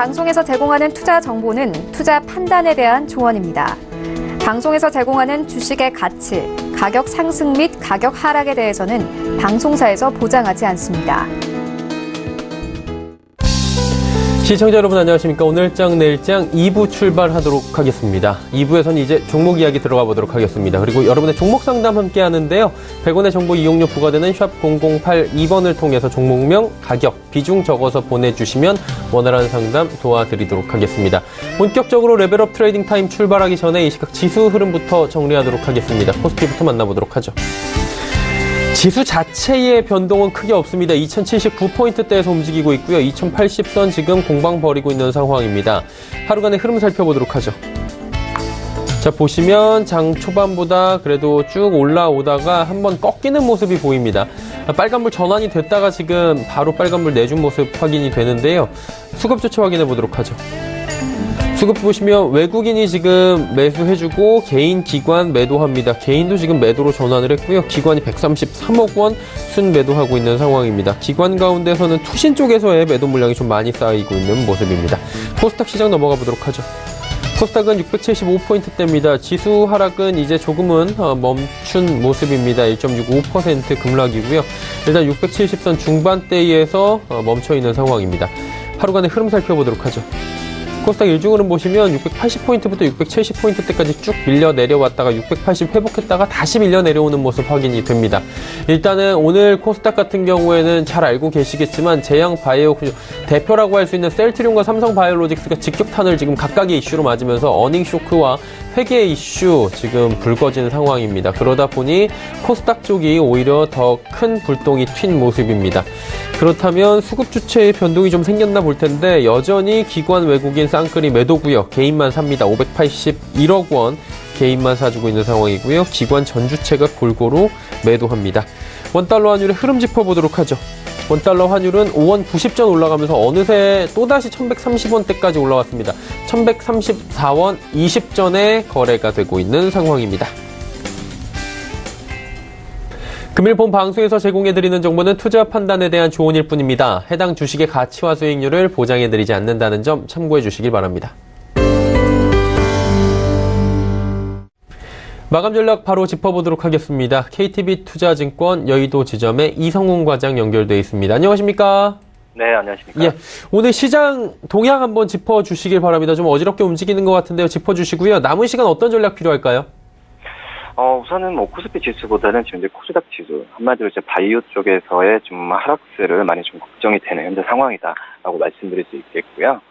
방송에서 제공하는 투자 정보는 투자 판단에 대한 조언입니다. 방송에서 제공하는 주식의 가치, 가격 상승 및 가격 하락에 대해서는 방송사에서 보장하지 않습니다. 시청자 여러분 안녕하십니까. 오늘장 내일장 2부 출발하도록 하겠습니다. 2부에서는 이제 종목 이야기 들어가 보도록 하겠습니다. 그리고 여러분의 종목 상담 함께 하는데요. 100원의 정보 이용료 부과되는 샵 0082번을 통해서 종목명, 가격, 비중 적어서 보내주시면 원활한 상담 도와드리도록 하겠습니다. 본격적으로 레벨업 트레이딩 타임 출발하기 전에 이 시각 지수 흐름부터 정리하도록 하겠습니다. 코스피부터 만나보도록 하죠. 지수 자체의 변동은 크게 없습니다. 2079포인트대에서 움직이고 있고요. 2080선 지금 공방 벌이고 있는 상황입니다. 하루간의 흐름 살펴보도록 하죠. 자, 보시면 장 초반보다 그래도 쭉 올라오다가 한번 꺾이는 모습이 보입니다. 빨간불 전환이 됐다가 지금 바로 빨간불 내준 모습 확인이 되는데요. 수급 조치 확인해 보도록 하죠. 수급 보시면 외국인이 지금 매수해주고 개인 기관 매도합니다. 개인도 지금 매도로 전환을 했고요. 기관이 133억 원 순매도하고 있는 상황입니다. 기관 가운데서는 투신 쪽에서의 매도 물량이 좀 많이 쌓이고 있는 모습입니다. 코스닥 시장 넘어가 보도록 하죠. 코스닥은 675포인트대입니다. 지수 하락은 이제 조금은 멈춘 모습입니다. 1.65% 급락이고요. 일단 670선 중반대에서 멈춰있는 상황입니다. 하루간의 흐름 살펴보도록 하죠. 코스닥 일중흐름 보시면 680포인트부터 670포인트대까지 쭉 밀려 내려왔다가 680 회복했다가 다시 밀려 내려오는 모습 확인이 됩니다. 일단은 오늘 코스닥 같은 경우에는 잘 알고 계시겠지만 제약바이오 대표라고 할 수 있는 셀트리온과 삼성바이오로직스가 직격탄을 지금 각각의 이슈로 맞으면서 어닝 쇼크와 회계 이슈 지금 불거진 상황입니다. 그러다 보니 코스닥 쪽이 오히려 더 큰 불똥이 튄 모습입니다. 그렇다면 수급 주체의 변동이 좀 생겼나 볼 텐데 여전히 기관 외국인 쌍끌이 매도고요. 개인만 삽니다. 581억 원 개인만 사주고 있는 상황이고요. 기관 전주체가 골고루 매도합니다. 원달러 환율의 흐름 짚어보도록 하죠. 원달러 환율은 5원 90전 올라가면서 어느새 또다시 1130원대까지 올라왔습니다. 1134원 20전에 거래가 되고 있는 상황입니다. 금일 본 방송에서 제공해드리는 정보는 투자 판단에 대한 조언일 뿐입니다. 해당 주식의 가치와 수익률을 보장해드리지 않는다는 점 참고해 주시길 바랍니다. 마감 전략 바로 짚어보도록 하겠습니다. KTB투자증권 여의도 지점의 이성훈 과장 연결되어 있습니다. 안녕하십니까? 네, 안녕하십니까? 예, 오늘 시장 동향 한번 짚어주시길 바랍니다. 좀 어지럽게 움직이는 것 같은데요. 짚어주시고요. 남은 시간 어떤 전략 필요할까요? 우선은 코스피 지수보다는 지금 이제 코스닥 지수, 한마디로 이제 바이오 쪽에서의 좀 하락세를 많이 좀 걱정이 되는 현재 상황이다라고 말씀드릴 수 있겠고요.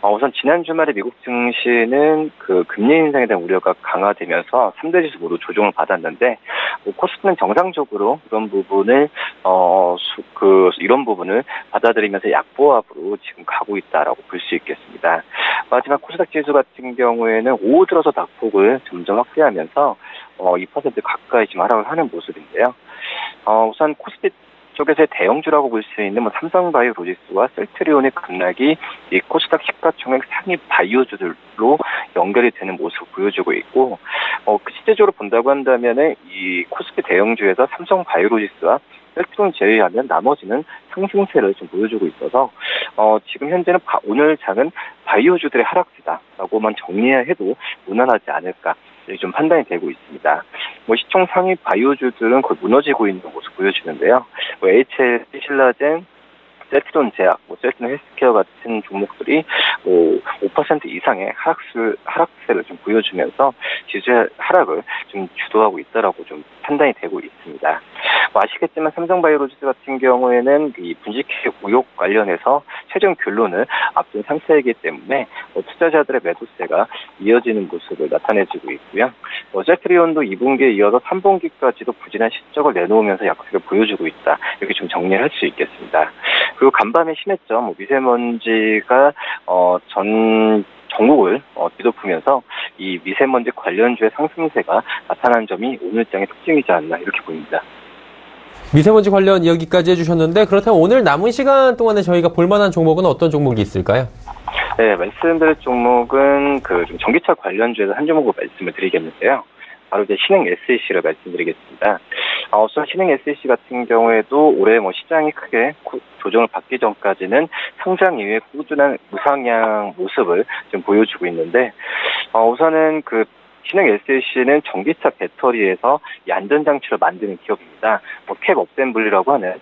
우선 지난 주말에 미국 증시는 그 금리 인상에 대한 우려가 강화되면서 3대 지수 모두 조정을 받았는데, 코스피는 정상적으로 이런 부분을, 이런 부분을 받아들이면서 약보합으로 지금 가고 있다라고 볼 수 있겠습니다. 하지만 코스닥 지수 같은 경우에는 오후 들어서 낙폭을 점점 확대하면서 2% 가까이 지금 하락을 하는 모습인데요. 우선 코스피 쪽에서의 대형주라고 볼 수 있는 삼성바이오로직스와 셀트리온의 급락이 이 코스닥 시가총액 상위 바이오주들로 연결이 되는 모습을 보여주고 있고, 실제적으로 본다고 한다면은 이 코스피 대형주에서 삼성바이오로직스와 셀트리온 제외하면 나머지는 상승세를 좀 보여주고 있어서 지금 현재는 오늘 장은 바이오주들의 하락세다라고만 정리해도 무난하지 않을까 좀 판단이 되고 있습니다. 시총 상위 바이오주들은 거의 무너지고 있는 모습 보여주는데요. HL, 신라젠, 셀트리온 제약, 셀트리온 헬스케어 같은 종목들이 5% 이상의 하락세를 좀 보여주면서 지수의 하락을 좀 주도하고 있다라고 좀 판단이 되고 있습니다. 아시겠지만 삼성바이오로직스 같은 경우에는 이 분식회 의혹 관련해서 최종 결론을 앞둔 상태이기 때문에 투자자들의 매도세가 이어지는 모습을 나타내주고 있고요. 셀트리온도 2분기에 이어서 3분기까지도 부진한 실적을 내놓으면서 약세를 보여주고 있다. 이렇게 좀 정리를 할 수 있겠습니다. 그리고 간밤에 심했죠. 미세먼지가 전 종목을 뒤덮으면서 이 미세먼지 관련주의 상승세가 나타난 점이 오늘장의 특징이지 않나 이렇게 보입니다. 미세먼지 관련 이야기까지 해주셨는데, 그렇다면 오늘 남은 시간 동안에 저희가 볼만한 종목은 어떤 종목이 있을까요? 네, 말씀드릴 종목은 좀 전기차 관련주에서 한 종목을 말씀을 드리겠는데요. 바로 이제 신흥 SEC를 말씀드리겠습니다. 우선 신흥 SEC 같은 경우에도 올해 시장이 크게 조정을 받기 전까지는 상장 이후에 꾸준한 우상향 모습을 좀 보여주고 있는데, 우선은 신흥 SEC는 전기차 배터리에서 이 안전장치를 만드는 기업입니다. 캡 어셈블리라고 하는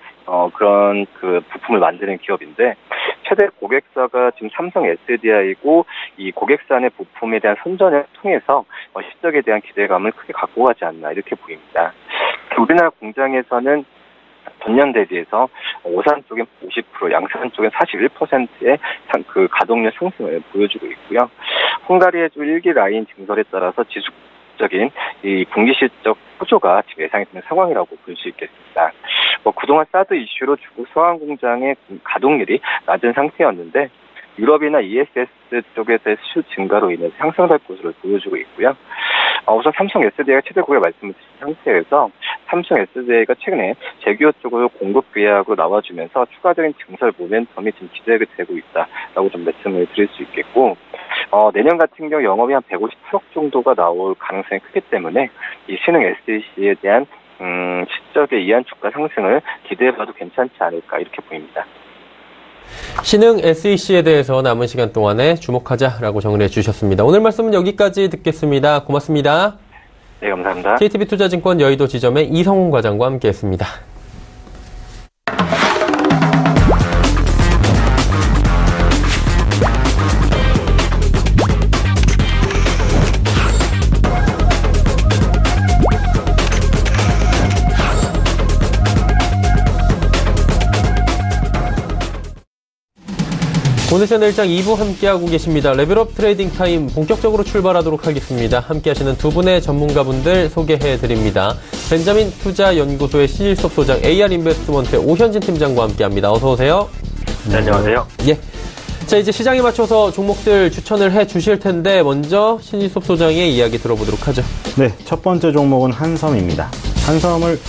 그런 부품을 만드는 기업인데, 최대 고객사가 지금 삼성 SDI고, 이 고객사 내 부품에 대한 선전을 통해서 실적에 대한 기대감을 크게 갖고 가지 않나 이렇게 보입니다. 우리나라 공장에서는 전년 대비해서 오산 쪽엔 50%, 양산 쪽엔 41%의 가동률 상승을 보여주고 있고요. 헝가리의 1기 라인 증설에 따라서 지속적인 이 분기 실적 호조가 지금 예상이 되는 상황이라고 볼 수 있겠습니다. 그동안 사드 이슈로 중국 서한 공장의 가동률이 낮은 상태였는데, 유럽이나 ESS 쪽에서의 수출 증가로 인해서 향상될 것으로 보여주고 있고요. 우선 삼성 SDI가 최대 고객 말씀을 드린 상태에서 삼성 SDI가 최근에 제규어 쪽으로 공급 계약으로 나와주면서 추가적인 증설 모멘텀이 지금 기대되고 있다라고 좀 말씀을 드릴 수 있겠고, 내년 같은 경우 영업이 한 158억 정도가 나올 가능성이 크기 때문에 이 신흥 SEC에 대한 실적에 의한 주가 상승을 기대해봐도 괜찮지 않을까 이렇게 보입니다. 신흥 SEC에 대해서 남은 시간 동안에 주목하자라고 정리해 주셨습니다. 오늘 말씀은 여기까지 듣겠습니다. 고맙습니다. 네, 감사합니다. KTB투자증권 여의도 지점의 이성훈 과장과 함께했습니다. 오늘 채널장 2부 함께하고 계십니다. 레벨업 트레이딩 타임 본격적으로 출발하도록 하겠습니다. 함께하시는 두 분의 전문가분들 소개해드립니다. 벤자민 투자연구소의 신일섭 소장, AR인베스트먼트의 오현진 팀장과 함께합니다. 어서 오세요. 네, 안녕하세요. 예. 자, 이제 시장에 맞춰서 종목들 추천을 해 주실 텐데 먼저 신일섭 소장의 이야기 들어보도록 하죠. 네, 첫 번째 종목은 한섬입니다. 한섬을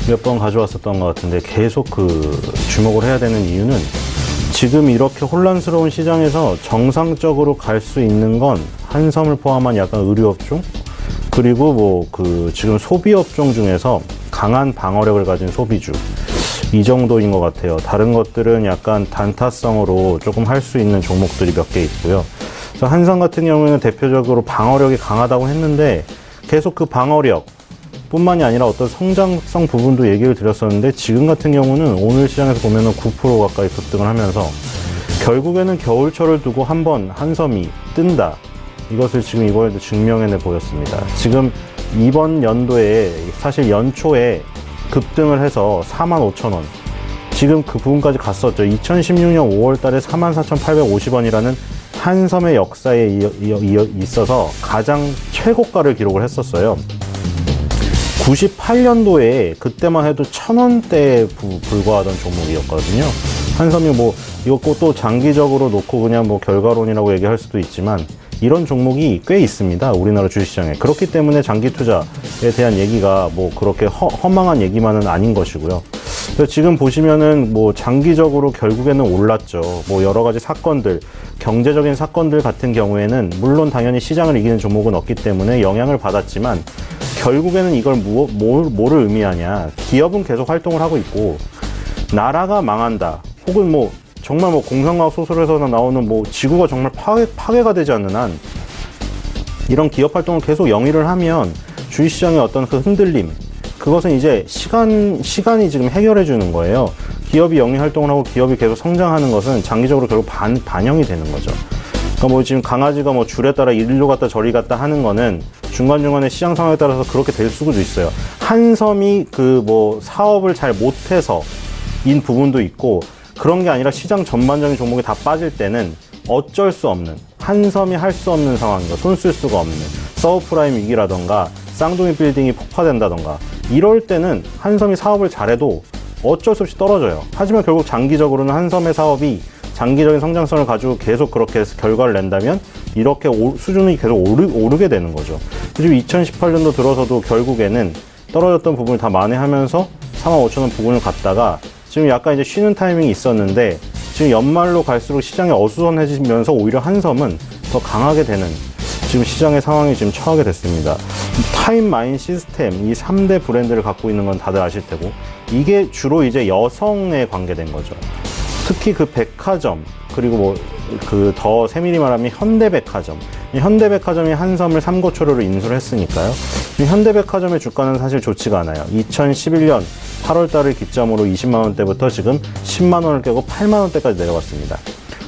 몇 번 가져왔었던 것 같은데 계속 주목을 해야 되는 이유는 지금 이렇게 혼란스러운 시장에서 정상적으로 갈 수 있는 건 한섬을 포함한 약간 의류업종, 그리고 지금 소비업종 중에서 강한 방어력을 가진 소비주, 이 정도인 것 같아요. 다른 것들은 약간 단타성으로 조금 할 수 있는 종목들이 몇 개 있고요. 그래서 한섬 같은 경우에는 대표적으로 방어력이 강하다고 했는데 계속 그 방어력 뿐만이 아니라 어떤 성장성 부분도 얘기를 드렸었는데, 지금 같은 경우는 오늘 시장에서 보면은 9% 가까이 급등을 하면서 결국에는 겨울철을 두고 한번 한섬이 뜬다. 이것을 지금 이번에도 증명해내 보였습니다. 지금 이번 연도에 사실 연초에 급등을 해서 45,000원. 지금 그 부분까지 갔었죠. 2016년 5월 달에 44,850원이라는 한섬의 역사에 있어서 가장 최고가를 기록을 했었어요. 98년도에 그때만 해도 1,000원대에 불과하던 종목이었거든요. 한섬이 이거 또 장기적으로 놓고 그냥 결과론이라고 얘기할 수도 있지만 이런 종목이 꽤 있습니다. 우리나라 주식시장에. 그렇기 때문에 장기 투자에 대한 얘기가 그렇게 허망한 얘기만은 아닌 것이고요. 그래서 지금 보시면은 장기적으로 결국에는 올랐죠. 여러 가지 사건들, 경제적인 사건들 같은 경우에는 물론 당연히 시장을 이기는 종목은 없기 때문에 영향을 받았지만 결국에는 이걸 뭐를 의미하냐. 기업은 계속 활동을 하고 있고, 나라가 망한다. 혹은 정말 공상과학 소설에서나 나오는 지구가 정말 파괴가 되지 않는 한 이런 기업 활동을 계속 영위를 하면 주식시장의 어떤 그 흔들림, 그것은 이제 시간이 지금 해결해 주는 거예요. 기업이 영위 활동을 하고 기업이 계속 성장하는 것은 장기적으로 결국 반영이 되는 거죠. 그러니까 지금 강아지가 줄에 따라 이리로 갔다 저리 갔다 하는 거는 중간중간에 시장 상황에 따라서 그렇게 될 수도 있어요. 한섬이 사업을 잘 못해서인 부분도 있고, 그런 게 아니라 시장 전반적인 종목이 다 빠질 때는 어쩔 수 없는, 한섬이 할 수 없는 상황인 손 쓸 수가 없는 서브프라임 위기라던가 쌍둥이 빌딩이 폭파된다던가 이럴 때는 한섬이 사업을 잘해도 어쩔 수 없이 떨어져요. 하지만 결국 장기적으로는 한섬의 사업이 장기적인 성장성을 가지고 계속 그렇게 해서 결과를 낸다면 이렇게 수준이 계속 오르게 되는 거죠. 그리고 2018년도 들어서도 결국에는 떨어졌던 부분을 다 만회하면서 45,000원 부근을 갔다가 지금 약간 이제 쉬는 타이밍이 있었는데, 지금 연말로 갈수록 시장이 어수선해지면서 오히려 한섬은 더 강하게 되는, 지금 시장의 상황이 지금 처하게 됐습니다. 타임마인 시스템, 이 3대 브랜드를 갖고 있는 건 다들 아실 테고, 이게 주로 이제 여성에 관계된 거죠. 특히 그 백화점, 그리고 뭐 그 더 세밀히 말하면 현대백화점, 이 현대백화점이 한섬을 삼고초려로 인수를 했으니까요. 이 현대백화점의 주가는 사실 좋지가 않아요. 2011년 8월 달을 기점으로 20만 원대부터 지금 10만 원을 깨고 8만 원대까지 내려갔습니다.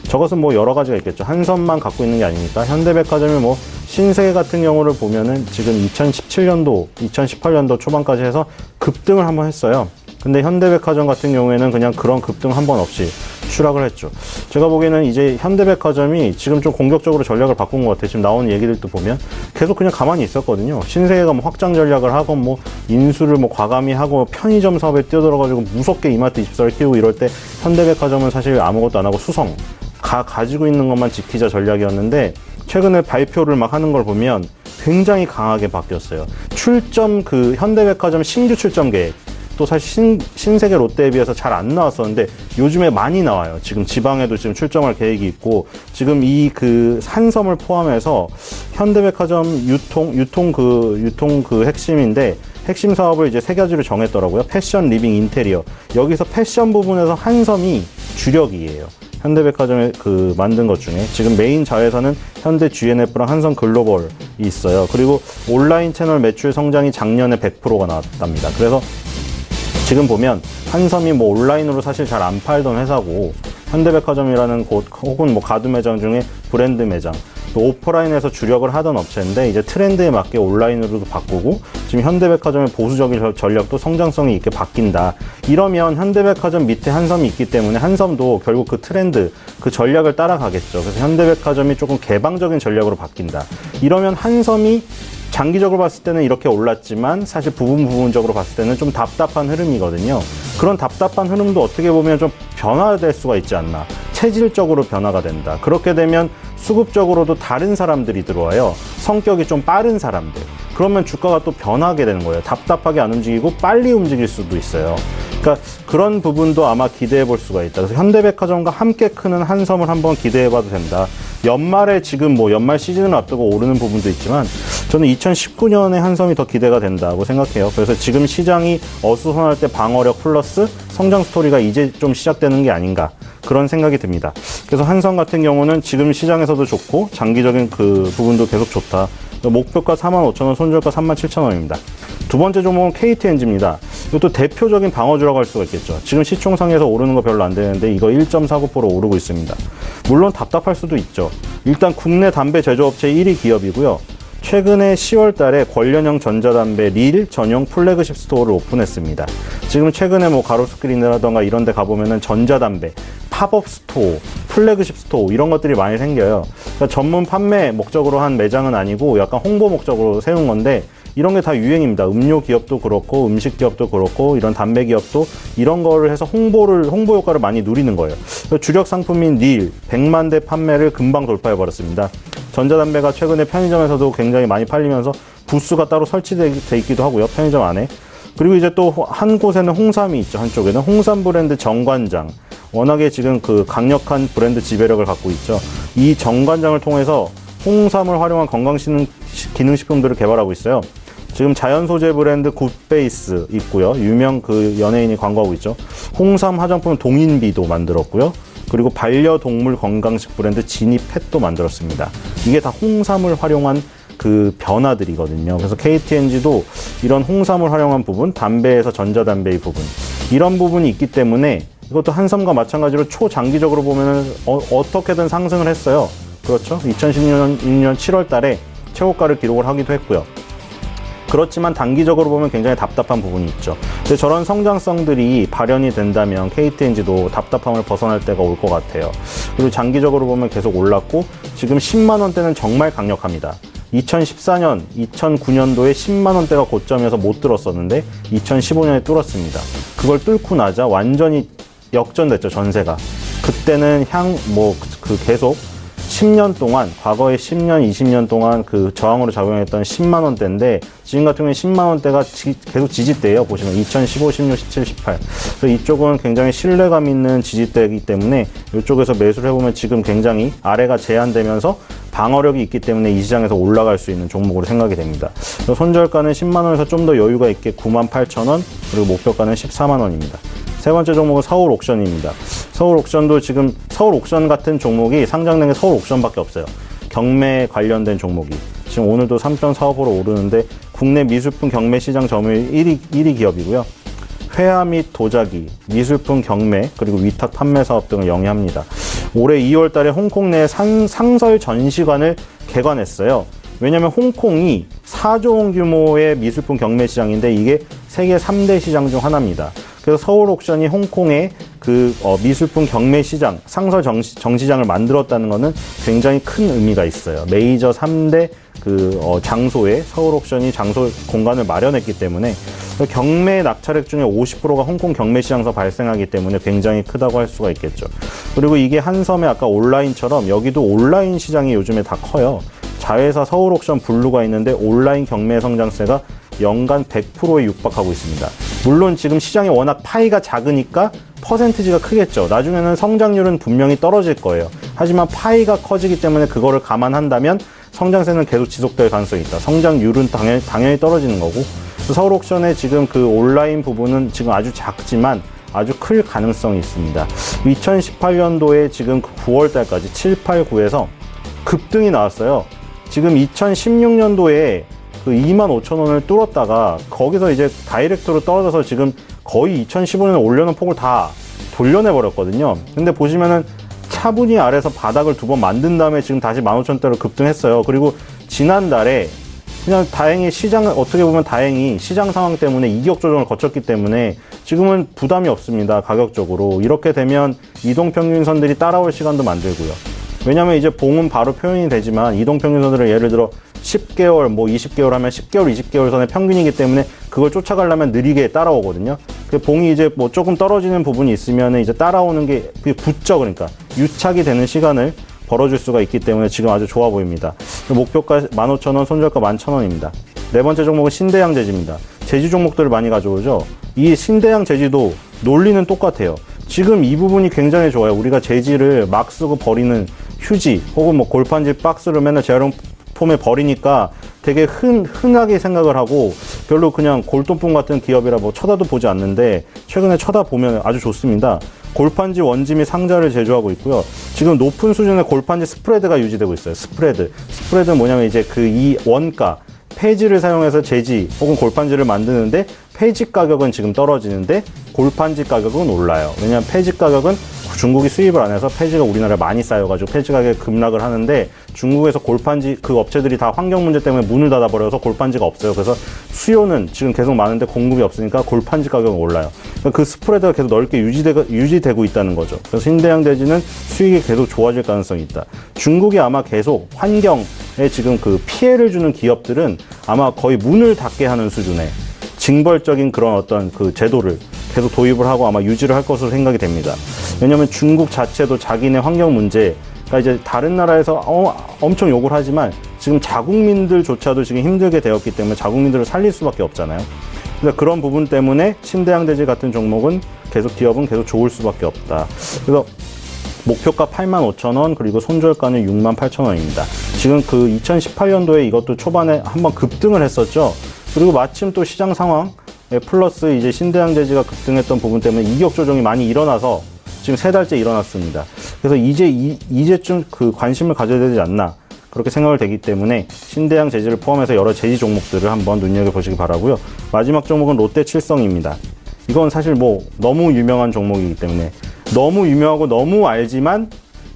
저것은 뭐 여러 가지가 있겠죠. 한섬만 갖고 있는 게 아니니까. 현대백화점이 뭐 신세계 같은 경우를 보면은 지금 2017년도, 2018년도 초반까지 해서 급등을 한번 했어요. 근데 현대백화점 같은 경우에는 그냥 그런 급등 한 번 없이 추락을 했죠. 제가 보기에는 이제 현대백화점이 지금 좀 공격적으로 전략을 바꾼 것 같아요. 지금 나오는 얘기들도 보면 계속 그냥 가만히 있었거든요. 신세계가 뭐 확장 전략을 하고 뭐 인수를 뭐 과감히 하고 편의점 사업에 뛰어들어가지고 무섭게 이마트24를 키우고 이럴 때 현대백화점은 사실 아무것도 안 하고 수성 가지고 있는 것만 지키자 전략이었는데, 최근에 발표를 막 하는 걸 보면 굉장히 강하게 바뀌었어요. 출점, 그 현대백화점 신규 출점 계획, 또 사실 신세계 롯데에 비해서 잘 안 나왔었는데 요즘에 많이 나와요. 지금 지방에도 지금 출점할 계획이 있고, 지금 이 그 한섬을 포함해서 현대백화점 유통 그 핵심인데, 핵심 사업을 이제 3가지로 정했더라고요. 패션, 리빙, 인테리어. 여기서 패션 부분에서 한섬이 주력이에요. 현대백화점에 그 만든 것 중에 지금 메인 자회사는 현대 GNF랑 한섬 글로벌이 있어요. 그리고 온라인 채널 매출 성장이 작년에 100%가 나왔답니다. 그래서 지금 보면 한섬이 뭐 온라인으로 사실 잘 안 팔던 회사고, 현대백화점이라는 곳 혹은 뭐 가두 매장 중에 브랜드 매장, 또 오프라인에서 주력을 하던 업체인데 이제 트렌드에 맞게 온라인으로도 바꾸고, 지금 현대백화점의 보수적인 전략도 성장성이 있게 바뀐다. 이러면 현대백화점 밑에 한섬이 있기 때문에 한섬도 결국 그 트렌드, 그 전략을 따라가겠죠. 그래서 현대백화점이 조금 개방적인 전략으로 바뀐다. 이러면 한섬이 장기적으로 봤을 때는 이렇게 올랐지만 사실 부분적으로 봤을 때는 좀 답답한 흐름이거든요. 그런 답답한 흐름도 어떻게 보면 좀 변화될 수가 있지 않나. 체질적으로 변화가 된다. 그렇게 되면 수급적으로도 다른 사람들이 들어와요. 성격이 좀 빠른 사람들. 그러면 주가가 또 변하게 되는 거예요. 답답하게 안 움직이고 빨리 움직일 수도 있어요. 그러니까 그런 부분도 아마 기대해 볼 수가 있다. 그래서 현대백화점과 함께 크는 한섬을 한번 기대해 봐도 된다. 연말에 지금 뭐 연말 시즌을 앞두고 오르는 부분도 있지만 저는 2019년에 한섬이 더 기대가 된다고 생각해요. 그래서 지금 시장이 어수선할 때 방어력 플러스 성장 스토리가 이제 좀 시작되는 게 아닌가, 그런 생각이 듭니다. 그래서 한섬 같은 경우는 지금 시장에서도 좋고 장기적인 그 부분도 계속 좋다. 목표가 45,000원, 손절가 37,000원입니다. 두 번째 종목은 KTNG입니다. 이것도 대표적인 방어주라고 할 수가 있겠죠. 지금 시총상에서 오르는 거 별로 안 되는데 이거 1.49% 오르고 있습니다. 물론 답답할 수도 있죠. 일단 국내 담배 제조업체 1위 기업이고요. 최근에 10월 달에 관련형 전자담배 릴 전용 플래그십 스토어를 오픈했습니다. 지금 최근에 뭐 가로수길이라던가 이런 데 가보면은 전자담배, 팝업 스토어, 플래그십 스토어 이런 것들이 많이 생겨요. 그러니까 전문 판매 목적으로 한 매장은 아니고 약간 홍보 목적으로 세운 건데, 이런 게 다 유행입니다. 음료 기업도 그렇고 음식 기업도 그렇고 이런 담배 기업도 이런 거를 해서 홍보 효과를 많이 누리는 거예요. 주력 상품인 릴 100만 대 판매를 금방 돌파해 버렸습니다. 전자담배가 최근에 편의점에서도 굉장히 많이 팔리면서 부스가 따로 설치되어 있기도 하고요. 편의점 안에. 그리고 이제 또 한 곳에는 홍삼이 있죠. 한쪽에는 홍삼 브랜드 정관장. 워낙에 지금 그 강력한 브랜드 지배력을 갖고 있죠. 이 정관장을 통해서 홍삼을 활용한 건강기능식품들을 개발하고 있어요. 지금 자연 소재 브랜드 굿베이스 있고요. 유명 그 연예인이 광고하고 있죠. 홍삼 화장품 동인비도 만들었고요. 그리고 반려동물 건강식 브랜드 지니팻도 만들었습니다. 이게 다 홍삼을 활용한 그 변화들이거든요. 그래서 KTNG도 이런 홍삼을 활용한 부분, 담배에서 전자담배의 부분, 이런 부분이 있기 때문에 이것도 한섬과 마찬가지로 초장기적으로 보면은 어떻게든 상승을 했어요. 그렇죠? 2016년 7월 달에 최고가를 기록을 하기도 했고요. 그렇지만 단기적으로 보면 굉장히 답답한 부분이 있죠. 근데 저런 성장성들이 발현이 된다면 KTNG도 답답함을 벗어날 때가 올 것 같아요. 그리고 장기적으로 보면 계속 올랐고, 지금 10만 원대는 정말 강력합니다. 2014년, 2009년도에 10만 원대가 고점에서 못 뚫었었는데 2015년에 뚫었습니다. 그걸 뚫고 나자 완전히 역전됐죠, 전세가. 그때는 계속 10년 동안, 과거에 10년, 20년 동안 그 저항으로 작용했던 10만 원대인데, 지금 같은 경우에 10만 원대가 계속 지지대예요. 보시면 2015, 16, 17, 18. 그래서 이쪽은 굉장히 신뢰감 있는 지지대이기 때문에 이쪽에서 매수를 해보면 지금 굉장히 아래가 제한되면서 방어력이 있기 때문에 이 시장에서 올라갈 수 있는 종목으로 생각이 됩니다. 손절가는 10만 원에서 좀 더 여유가 있게 98,000원, 그리고 목표가는 14만 원입니다. 세 번째 종목은 서울 옥션입니다. 서울 옥션도 지금 서울 옥션 같은 종목이 상장된 게 서울 옥션밖에 없어요. 경매 관련된 종목이. 지금 오늘도 3.45% 오르는데 국내 미술품 경매 시장 점유율 1위 기업이고요. 회화 및 도자기, 미술품 경매, 그리고 위탁 판매 사업 등을 영위합니다. 올해 2월 달에 홍콩 내 상설 전시관을 개관했어요. 왜냐하면 홍콩이 4조 원 규모의 미술품 경매 시장인데 이게 세계 3대 시장 중 하나입니다. 그래서 서울 옥션이 홍콩의 미술품 경매 시장, 상설 정시장을 만들었다는 것은 굉장히 큰 의미가 있어요. 메이저 3대 장소에 서울 옥션이 장소 공간을 마련했기 때문에 경매 낙찰액 중에 50%가 홍콩 경매 시장에서 발생하기 때문에 굉장히 크다고 할 수가 있겠죠. 그리고 이게 한섬의 아까 온라인처럼 여기도 온라인 시장이 요즘에 다 커요. 자회사 서울 옥션 블루가 있는데 온라인 경매 성장세가 연간 100%에 육박하고 있습니다. 물론 지금 시장이 워낙 파이가 작으니까 퍼센티지가 크겠죠. 나중에는 성장률은 분명히 떨어질 거예요. 하지만 파이가 커지기 때문에 그거를 감안한다면 성장세는 계속 지속될 가능성이 있다. 성장률은 당연히 떨어지는 거고, 서울 옥션의 지금 그 온라인 부분은 지금 아주 작지만 아주 클 가능성이 있습니다. 2018년도에 지금 9월 달까지 7, 8, 9에서 급등이 나왔어요. 지금 2016년도에 그 25,000원을 뚫었다가 거기서 이제 다이렉트로 떨어져서 지금 거의 2015년에 올려놓은 폭을 다 돌려내버렸거든요. 근데 보시면은 차분히 아래서 바닥을 두 번 만든 다음에 지금 다시 15,000원대로 급등했어요. 그리고 지난달에 그냥 다행히 어떻게 보면 다행히 시장 상황 때문에 이격 조정을 거쳤기 때문에 지금은 부담이 없습니다. 가격적으로. 이렇게 되면 이동평균선들이 따라올 시간도 만들고요. 왜냐면 이제 봉은 바로 표현이 되지만 이동평균선들은 예를 들어 10개월, 20개월 하면 10개월, 20개월 선의 평균이기 때문에 그걸 쫓아가려면 느리게 따라오거든요. 그 봉이 이제 조금 떨어지는 부분이 있으면 이제 따라오는 게 그게 붙죠. 그러니까 유착이 되는 시간을 벌어줄 수가 있기 때문에 지금 아주 좋아 보입니다. 목표가 15,000원, 손절가 11,000원입니다. 네 번째 종목은 신대양 제지입니다. 제지 종목들을 많이 가져오죠. 이 신대양 제지도 논리는 똑같아요. 지금 이 부분이 굉장히 좋아요. 우리가 제지를 막 쓰고 버리는 휴지 혹은 골판지 박스를 맨날 재활용품에 버리니까 되게 흔하게 생각을 하고 별로 그냥 골동품 같은 기업이라 쳐다도 보지 않는데 최근에 쳐다보면 아주 좋습니다. 골판지 원지 및 상자를 제조하고 있고요. 지금 높은 수준의 골판지 스프레드가 유지되고 있어요. 스프레드는 뭐냐면 이제 이 원가, 폐지를 사용해서 제지 혹은 골판지를 만드는데 폐지 가격은 지금 떨어지는데 골판지 가격은 올라요. 왜냐하면 폐지 가격은 중국이 수입을 안 해서 폐지가 우리나라에 많이 쌓여가지고 폐지 가격이 급락을 하는데 중국에서 골판지 그 업체들이 다 환경 문제 때문에 문을 닫아버려서 골판지가 없어요. 그래서 수요는 지금 계속 많은데 공급이 없으니까 골판지 가격은 올라요. 그 스프레드가 계속 넓게 유지되고 있다는 거죠. 그래서 신대양 대지는 수익이 계속 좋아질 가능성이 있다. 중국이 아마 계속 환경에 지금 그 피해를 주는 기업들은 아마 거의 문을 닫게 하는 수준의 징벌적인 그런 어떤 그 제도를 계속 도입을 하고 아마 유지를 할 것으로 생각이 됩니다. 왜냐하면 중국 자체도 자기네 환경 문제가 이제 다른 나라에서 엄청 욕을 하지만 지금 자국민들조차도 지금 힘들게 되었기 때문에 자국민들을 살릴 수밖에 없잖아요. 그래서 그런 부분 때문에 신대양대지 같은 종목은 기업은 계속 좋을 수밖에 없다. 그래서 목표가 85,000원, 그리고 손절가는 68,000원입니다. 지금 그 2018년도에 이것도 초반에 한번 급등을 했었죠. 그리고 마침 또 시장 상황 플러스 이제 신대양대지가 급등했던 부분 때문에 이격 조정이 많이 일어나서 지금 3달째 일어났습니다. 그래서 이제쯤 그 관심을 가져야 되지 않나 그렇게 생각을 되기 때문에 신대양 제지를 포함해서 여러 제지 종목들을 한번 눈여겨보시기 바라고요. 마지막 종목은 롯데칠성입니다. 이건 사실 너무 유명한 종목이기 때문에 너무 유명하고 너무 알지만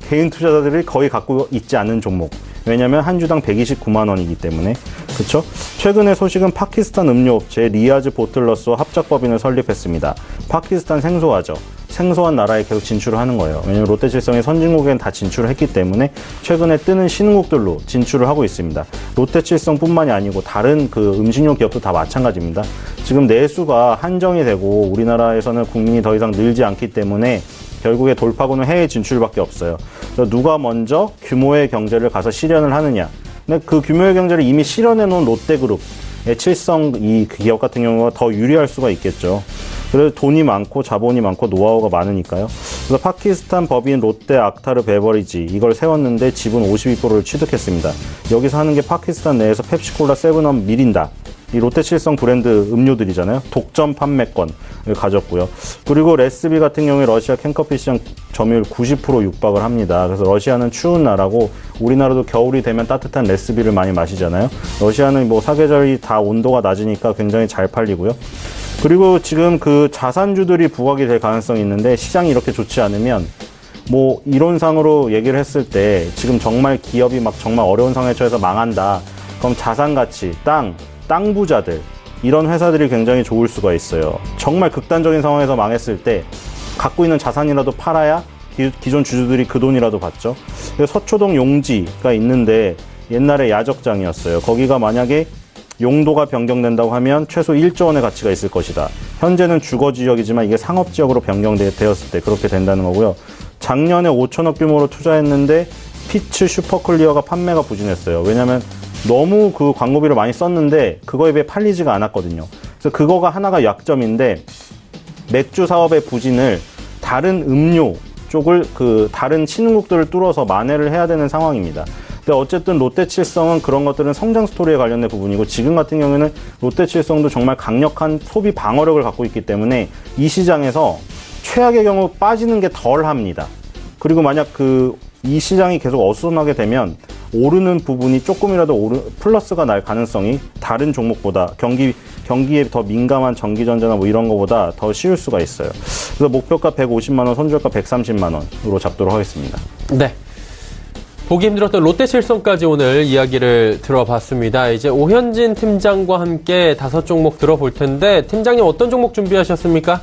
개인 투자자들이 거의 갖고 있지 않은 종목. 왜냐하면 한 주당 129만 원이기 때문에. 그렇죠? 최근에 소식은 파키스탄 음료업체 리아즈 보틀러스와 합작법인을 설립했습니다. 파키스탄 생소하죠. 생소한 나라에 계속 진출을 하는 거예요. 왜냐하면 롯데칠성이 선진국에는 다 진출을 했기 때문에 최근에 뜨는 신흥국들로 진출을 하고 있습니다. 롯데칠성뿐만이 아니고 다른 그 음식료 기업도 다 마찬가지입니다. 지금 내수가 한정이 되고 우리나라에서는 국민이 더 이상 늘지 않기 때문에 결국에 돌파구는 해외 진출밖에 없어요. 그래서 누가 먼저 규모의 경제를 가서 실현을 하느냐. 근데 그 규모의 경제를 이미 실현해 놓은 롯데그룹의 칠성 이 기업 같은 경우가 더 유리할 수가 있겠죠. 그래서 돈이 많고 자본이 많고 노하우가 많으니까요. 그래서 파키스탄 법인 롯데 악타르 베버리지 이걸 세웠는데 지분 52%를 취득했습니다. 여기서 하는 게 파키스탄 내에서 펩시콜라, 세븐업, 미린다 이 롯데칠성 브랜드 음료들이잖아요. 독점 판매권을 가졌고요. 그리고 레스비 같은 경우에 러시아 캔커피 시장 점유율 90% 육박을 합니다. 그래서 러시아는 추운 나라고 우리나라도 겨울이 되면 따뜻한 레스비를 많이 마시잖아요. 러시아는 뭐 사계절이 다 온도가 낮으니까 굉장히 잘 팔리고요. 그리고 지금 그 자산주들이 부각이 될 가능성이 있는데 시장이 이렇게 좋지 않으면 뭐 이론상으로 얘기를 했을 때 지금 정말 기업이 막 정말 어려운 상황에 처해서 망한다. 그럼 자산 가치, 땅 부자들 이런 회사들이 굉장히 좋을 수가 있어요. 정말 극단적인 상황에서 망했을 때 갖고 있는 자산이라도 팔아야 기존 주주들이 그 돈이라도 받죠. 서초동 용지가 있는데 옛날에 야적장이었어요. 거기가 만약에 용도가 변경된다고 하면 최소 1조 원의 가치가 있을 것이다. 현재는 주거지역이지만 이게 상업지역으로 변경되었을 때 그렇게 된다는 거고요. 작년에 5천억 규모로 투자했는데 피츠 슈퍼클리어가 판매가 부진했어요. 왜냐하면 너무 그 광고비를 많이 썼는데 그거에 비해 팔리지가 않았거든요. 그래서 그거가 하나가 약점인데 맥주 사업의 부진을 다른 음료 쪽을 다른 신흥국들을 뚫어서 만회를 해야 되는 상황입니다. 근데 어쨌든 롯데칠성은 그런 것들은 성장 스토리에 관련된 부분이고 지금 같은 경우에는 롯데칠성도 정말 강력한 소비 방어력을 갖고 있기 때문에 이 시장에서 최악의 경우 빠지는 게 덜 합니다. 그리고 만약 이 시장이 계속 어수선하게 되면 오르는 부분이 조금이라도 플러스가 날 가능성이 다른 종목보다 경기에 더 민감한 전기전자나 뭐 이런 거보다 더 쉬울 수가 있어요. 그래서 목표가 150만 원, 손절가 130만 원으로 잡도록 하겠습니다. 네. 보기 힘들었던 롯데칠성까지 오늘 이야기를 들어봤습니다. 이제 오현진 팀장과 함께 5종목 들어볼 텐데 팀장님 어떤 종목 준비하셨습니까?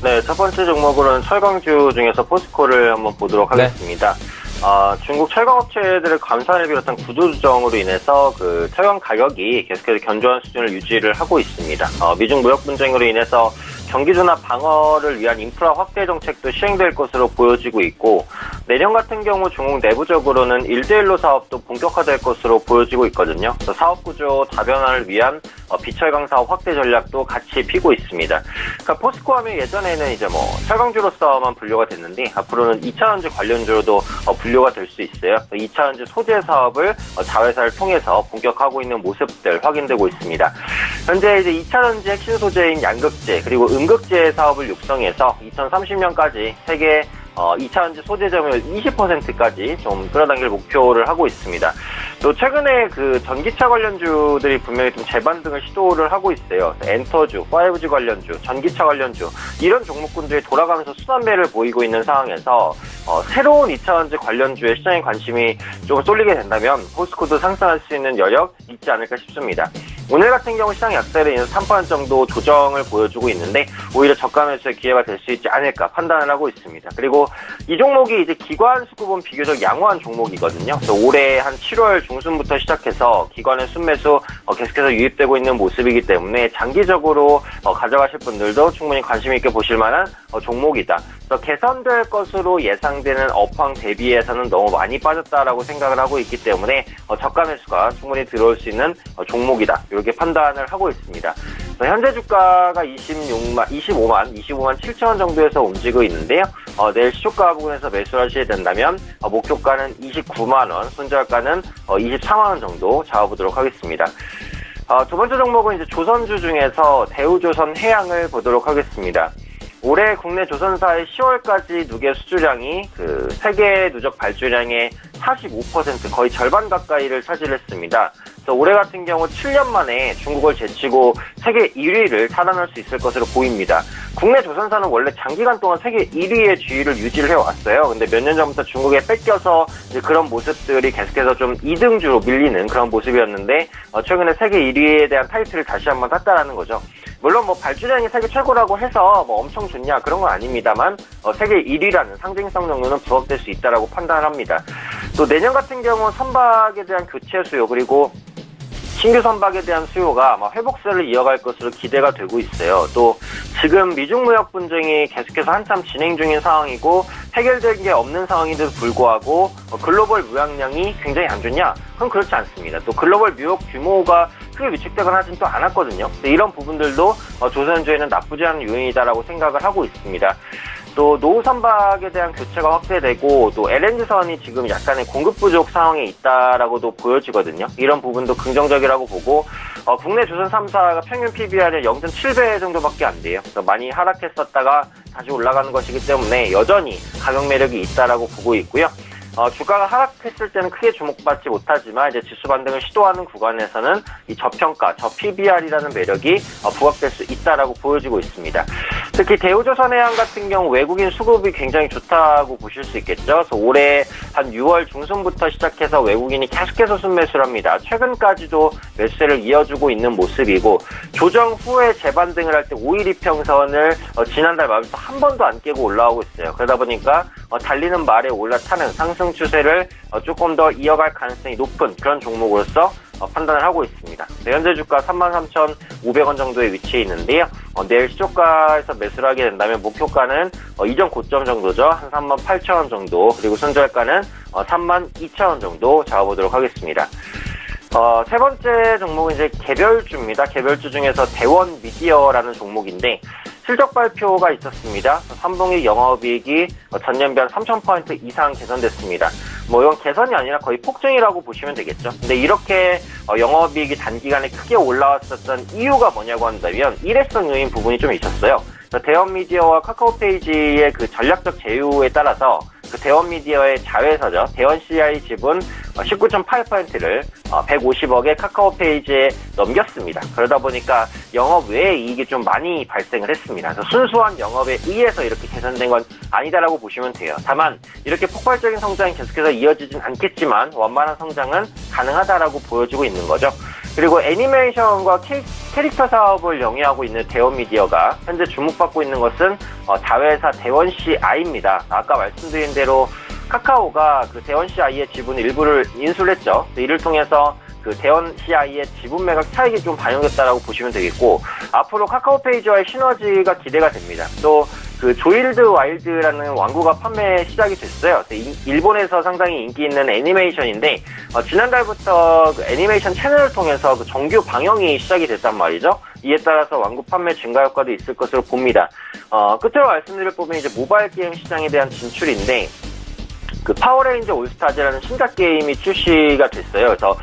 네, 첫 번째 종목으로는 철강주 중에서 포스코를 한번 보도록 하겠습니다. 중국 철강업체들의 감산을 비롯한 구조조정으로 인해서 그 철강 가격이 계속해서 견조한 수준을 유지를 하고 있습니다. 미중 무역 분쟁으로 인해서 경기도나 방어를 위한 인프라 확대 정책도 시행될 것으로 보여지고 있고 내년 같은 경우 중국 내부적으로는 1대1로 사업도 본격화될 것으로 보여지고 있거든요. 그래서 사업 구조 다변화를 위한 비철강 사업 확대 전략도 같이 피고 있습니다. 그러니까 포스코 하면 예전에는 이제 뭐 철강주로서만 분류가 됐는데 앞으로는 2차전지 관련주로도 분류가 될 수 있어요. 2차전지 소재 사업을 자회사를 통해서 본격화하고 있는 모습들 확인되고 있습니다. 현재 이제 2차전지 핵심 소재인 양극재 그리고 음극재 사업을 육성해서 2030년까지 세계 2차전지 소재 점유율 20%까지 좀 끌어당길 목표를 하고 있습니다. 또 최근에 그 전기차 관련주들이 분명히 좀 재반등을 시도를 하고 있어요. 엔터주, 5G 관련주, 전기차 관련주 이런 종목군들이 돌아가면서 순환매를 보이고 있는 상황에서 새로운 2차전지 관련주에 시장의 관심이 좀 쏠리게 된다면 포스코도 상승할 수 있는 여력 있지 않을까 싶습니다. 오늘 같은 경우 시장 약세로 인해서 3% 정도 조정을 보여주고 있는데 오히려 저가 매수의 기회가 될 수 있지 않을까 판단을 하고 있습니다. 그리고 이 종목이 이제 기관 수급은 비교적 양호한 종목이거든요. 그래서 올해 한 7월 중순부터 시작해서 기관의 순매수 계속해서 유입되고 있는 모습이기 때문에 장기적으로 가져가실 분들도 충분히 관심 있게 보실 만한 종목이다. 그래서 개선될 것으로 예상되는 업황 대비해서는 너무 많이 빠졌다라고 생각을 하고 있기 때문에 저가 매수가 충분히 들어올 수 있는 종목이다. 이렇게 판단을 하고 있습니다. 현재 주가가 25만 7천 원 정도에서 움직이고 있는데요. 내일 시초가 부근에서 매수를 하시게 된다면 목표가는 29만 원, 손절가는 24만 원 정도 잡아보도록 하겠습니다. 두 번째 종목은 이제 조선주 중에서 대우조선 해양을 보도록 하겠습니다. 올해 국내 조선사의 10월까지 누계 수주량이 그 세계 누적 발주량의 45% 거의 절반 가까이를 차지했습니다. 그래서 올해 같은 경우 7년 만에 중국을 제치고 세계 1위를 탈환할 수 있을 것으로 보입니다. 국내 조선사는 원래 장기간 동안 세계 1위의 지위를 유지를 해왔어요. 근데 몇 년 전부터 중국에 뺏겨서 이제 그런 모습들이 계속해서 좀 2등주로 밀리는 그런 모습이었는데 최근에 세계 1위에 대한 타이틀을 다시 한번 땄다라는 거죠. 물론 뭐 발주량이 세계 최고라고 해서 뭐 엄청 좋냐 그런 건 아닙니다만 세계 1위라는 상징성 정도는 부합될 수 있다라고 판단을 합니다. 또 내년 같은 경우 선박에 대한 교체 수요 그리고 신규 선박에 대한 수요가 아마 회복세를 이어갈 것으로 기대가 되고 있어요. 또 지금 미중 무역 분쟁이 계속해서 한참 진행 중인 상황이고 해결된 게 없는 상황인데도 불구하고 글로벌 무역량이 굉장히 안 좋냐? 그건 그렇지 않습니다. 또 글로벌 무역 규모가 크게 위축되거나 하진 또 않았거든요. 이런 부분들도 조선주에는 나쁘지 않은 요인이다라고 생각을 하고 있습니다. 또 노후 선박에 대한 교체가 확대되고 또 LNG선이 지금 약간의 공급 부족 상황에 있다라고도 보여지거든요. 이런 부분도 긍정적이라고 보고 국내 조선 3사가 평균 PBR이 0.7배 정도밖에 안 돼요. 그래서 많이 하락했었다가 다시 올라가는 것이기 때문에 여전히 가격 매력이 있다라고 보고 있고요. 주가가 하락했을 때는 크게 주목받지 못하지만 이제 지수 반등을 시도하는 구간에서는 이 저평가, 저PBR이라는 매력이 부각될 수 있다라고 보여지고 있습니다. 특히 대우조선해양 같은 경우 외국인 수급이 굉장히 좋다고 보실 수 있겠죠. 그래서 올해 한 6월 중순부터 시작해서 외국인이 계속해서 순매수를 합니다. 최근까지도 매수세를 이어주고 있는 모습이고 조정 후에 재반등을 할 때 5일 이평선을 지난달 말부터 한 번도 안 깨고 올라오고 있어요. 그러다 보니까 달리는 말에 올라타는 상승 추세를 조금 더 이어갈 가능성이 높은 그런 종목으로서 판단을 하고 있습니다. 현재 주가 33,500원 정도의 위치에 있는데요. 내일 시초가에서 매수를 하게 된다면 목표가는 이전 고점 정도죠. 한 38,000원 정도, 그리고 손절가는 32,000원 정도 잡아보도록 하겠습니다. 세 번째 종목은 이제 개별주입니다. 개별주 중에서 대원 미디어라는 종목인데 실적 발표가 있었습니다. 3분기 영업이익이 전년비 한 3,000% 이상 개선됐습니다. 이건 개선이 아니라 거의 폭증이라고 보시면 되겠죠. 근데 이렇게 영업이익이 단기간에 크게 올라왔었던 이유가 뭐냐고 한다면 일회성 요인 부분이 좀 있었어요. 대원미디어와 카카오페이지의 그 전략적 제휴에 따라서 그 대원미디어의 자회사죠. 대원CI 지분 19.8%를 150억의 카카오페이지에 넘겼습니다. 그러다 보니까 영업 외의 이익이 좀 많이 발생을 했습니다. 그래서 순수한 영업에 의해서 이렇게 개선된 건 아니다라고 보시면 돼요. 다만 이렇게 폭발적인 성장이 계속해서 이어지진 않겠지만 완만한 성장은 가능하다라고 보여지고 있는 거죠. 그리고 애니메이션과 캐릭터 사업을 영위하고 있는 대원미디어가 현재 주목받고 있는 것은 자회사 대원CI입니다. 아까 말씀드린 대로 카카오가 그 대원CI의 지분 일부를 인수를 했죠. 이를 통해서 그 대원CI의 지분 매각 차익이 좀 반영됐다라고 보시면 되겠고 앞으로 카카오페이지와의 시너지가 기대가 됩니다. 또 그 조일드 와일드라는 완구가 판매 시작이 됐어요. 일본에서 상당히 인기 있는 애니메이션인데 지난달부터 그 애니메이션 채널을 통해서 그 정규 방영이 시작이 됐단 말이죠. 이에 따라서 완구 판매 증가 효과도 있을 것으로 봅니다. 끝으로 말씀드릴 부분이 이제 모바일 게임 시장에 대한 진출인데 그 파워레인저 올스타즈라는 신작 게임이 출시가 됐어요. 그래서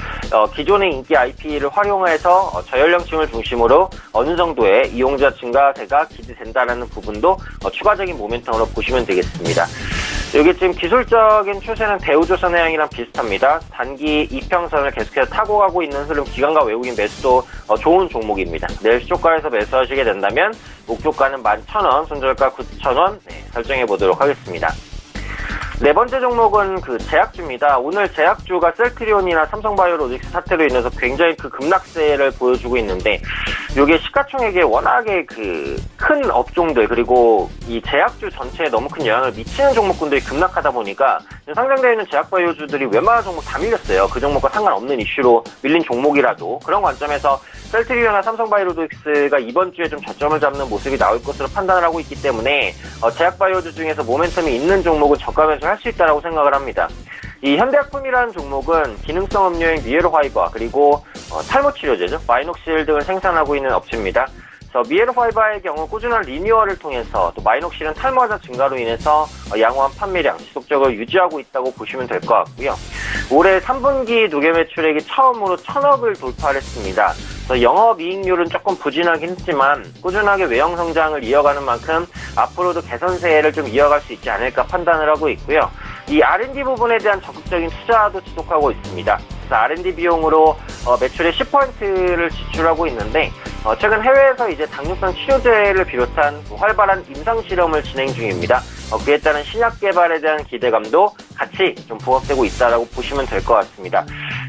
기존의 인기 IP를 활용해서 저연령층을 중심으로 어느 정도의 이용자 증가세가 기대된다는 부분도 추가적인 모멘텀으로 보시면 되겠습니다. 여기 지금 기술적인 추세는 대우조선해양이랑 비슷합니다. 단기 이평선을 계속해서 타고 가고 있는 흐름, 기관과 외국인 매수도 좋은 종목입니다. 내일 시초가에서 매수하시게 된다면 목표가는 11,000원, 손절가 9,000원 설정해 보도록 하겠습니다. 네 번째 종목은 그 제약주입니다. 오늘 제약주가 셀트리온이나 삼성바이오로직스 사태로 인해서 굉장히 그 급락세를 보여주고 있는데 이게 시가총액에 워낙에 그 큰 업종들 그리고 이 제약주 전체에 너무 큰 영향을 미치는 종목군들이 급락하다 보니까 상장되어 있는 제약바이오주들이 웬만한 종목 다 밀렸어요. 그 종목과 상관없는 이슈로 밀린 종목이라도 그런 관점에서 셀트리온이나 삼성바이오로직스가 이번 주에 좀 저점을 잡는 모습이 나올 것으로 판단을 하고 있기 때문에 제약바이오주 중에서 모멘텀이 있는 종목은 저가 매수를 할 수 있다고 생각을 합니다. 이 현대약품이라는 종목은 기능성 음료인 미에로화이바 그리고 탈모 치료제죠. 마이녹실 등을 생산하고 있는 업체입니다. 그래서 미에로화이바의 경우 꾸준한 리뉴얼을 통해서 또 마이녹실은 탈모 환자 증가로 인해서 양호한 판매량 지속적으로 유지하고 있다고 보시면 될 것 같고요. 올해 3분기 누계 매출액이 처음으로 1,000억을 돌파했습니다. 영업이익률은 조금 부진하긴 했지만 꾸준하게 외형 성장을 이어가는 만큼 앞으로도 개선세를 좀 이어갈 수 있지 않을까 판단을 하고 있고요. 이 R&D 부분에 대한 적극적인 투자도 지속하고 있습니다. 그래서 R&D 비용으로 매출의 10%를 지출하고 있는데 최근 해외에서 이제 당뇨병 치료제를 비롯한 활발한 임상 실험을 진행 중입니다. 그에 따른 신약 개발에 대한 기대감도 같이 좀 부각되고 있다라고 보시면 될 것 같습니다.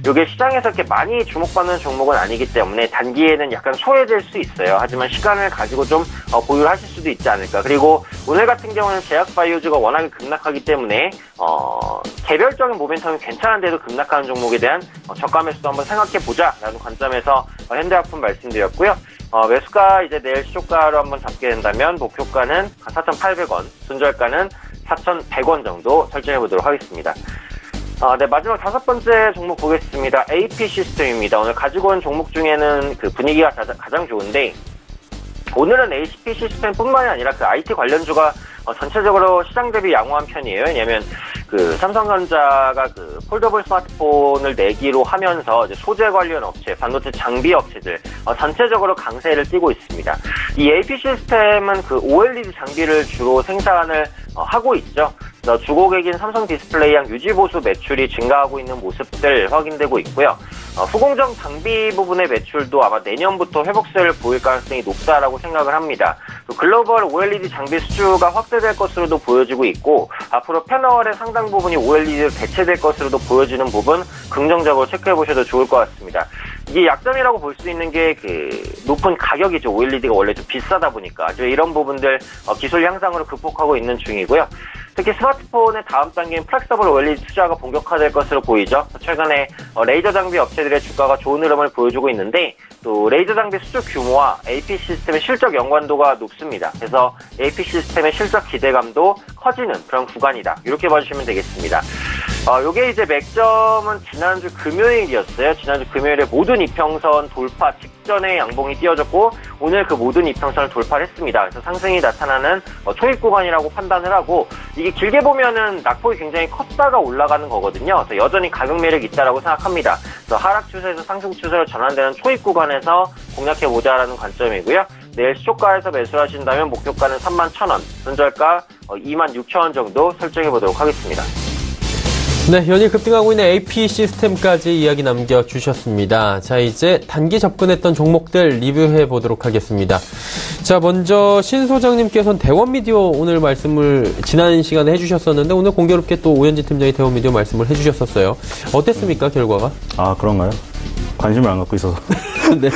이게 시장에서 이렇게 많이 주목받는 종목은 아니기 때문에 단기에는 약간 소외될 수 있어요. 하지만 시간을 가지고 좀 보유하실 수도 있지 않을까. 그리고 오늘 같은 경우는 제약바이오주가 워낙에 급락하기 때문에 개별적인 모멘텀이 괜찮은데도 급락하는 종목에 대한 저가 매수도 한번 생각해보자라는 관점에서 현대약품 말씀드렸고요. 매수가 이제 내일 시초가로 한번 잡게 된다면 목표가는 4,800원, 손절가는 4,100원 정도 설정해보도록 하겠습니다. 네, 마지막 다섯 번째 종목 보겠습니다. AP 시스템입니다. 오늘 가지고 온 종목 중에는 그 분위기가 가장 좋은데 오늘은 AP 시스템뿐만이 아니라 그 IT 관련주가 전체적으로 시장 대비 양호한 편이에요. 왜냐면 그 삼성전자가 그 폴더블 스마트폰을 내기로 하면서 이제 소재 관련 업체, 반도체 장비 업체들 전체적으로 강세를 띠고 있습니다. 이 AP 시스템은 그 OLED 장비를 주로 생산을 하고 있죠. 그래서 주고객인 삼성 디스플레이랑 유지보수 매출이 증가하고 있는 모습들 확인되고 있고요. 후공정 장비 부분의 매출도 아마 내년부터 회복세를 보일 가능성이 높다라고 생각을 합니다. 글로벌 OLED 장비 수주가 확대될 것으로도 보여지고 있고 앞으로 패널의 상당 부분이 OLED로 대체될 것으로도 보여지는 부분 긍정적으로 체크해 보셔도 좋을 것 같습니다. 이게 약점이라고 볼 수 있는 게 그 높은 가격이죠. OLED가 원래 좀 비싸다 보니까 이런 부분들 기술 향상으로 극복하고 있는 중이고요. 특히 스마트폰의 다음 단계인 플렉서블 OLED 투자가 본격화될 것으로 보이죠. 최근에 레이저 장비 업체들의 주가가 좋은 흐름을 보여주고 있는데 또 레이저 장비 수주 규모와 AP 시스템의 실적 연관도가 높습니다. 그래서 AP 시스템의 실적 기대감도 커지는 그런 구간이다. 이렇게 봐주시면 되겠습니다. 요게 이제 맥점은 지난주 금요일이었어요. 지난주 금요일에 모든 이평선 돌파 직전에 양봉이 띄어졌고 오늘 그 모든 이평선을 돌파를 했습니다. 그래서 상승이 나타나는 초입 구간이라고 판단을 하고 이게 길게 보면은 낙폭이 굉장히 컸다가 올라가는 거거든요. 그래서 여전히 가격 매력이 있다라고 생각합니다. 그래서 하락 추세에서 상승 추세로 전환되는 초입 구간에서 공략해보자라는 관점이고요. 내일 시초가에서 매수를 하신다면 목표가는 31,000원, 손절가 26,000원 정도 설정해보도록 하겠습니다. 네, 연일 급등하고 있는 AP 시스템까지 이야기 남겨주셨습니다. 자, 이제 단기 접근했던 종목들 리뷰해 보도록 하겠습니다. 자, 먼저 신 소장님께서는 대원미디어 오늘 말씀을 지난 시간에 해주셨었는데 오늘 공교롭게 또 오현진 팀장이 대원미디어 말씀을 해주셨었어요. 어땠습니까, 결과가? 아, 그런가요? 관심을 안 갖고 있어서. 네.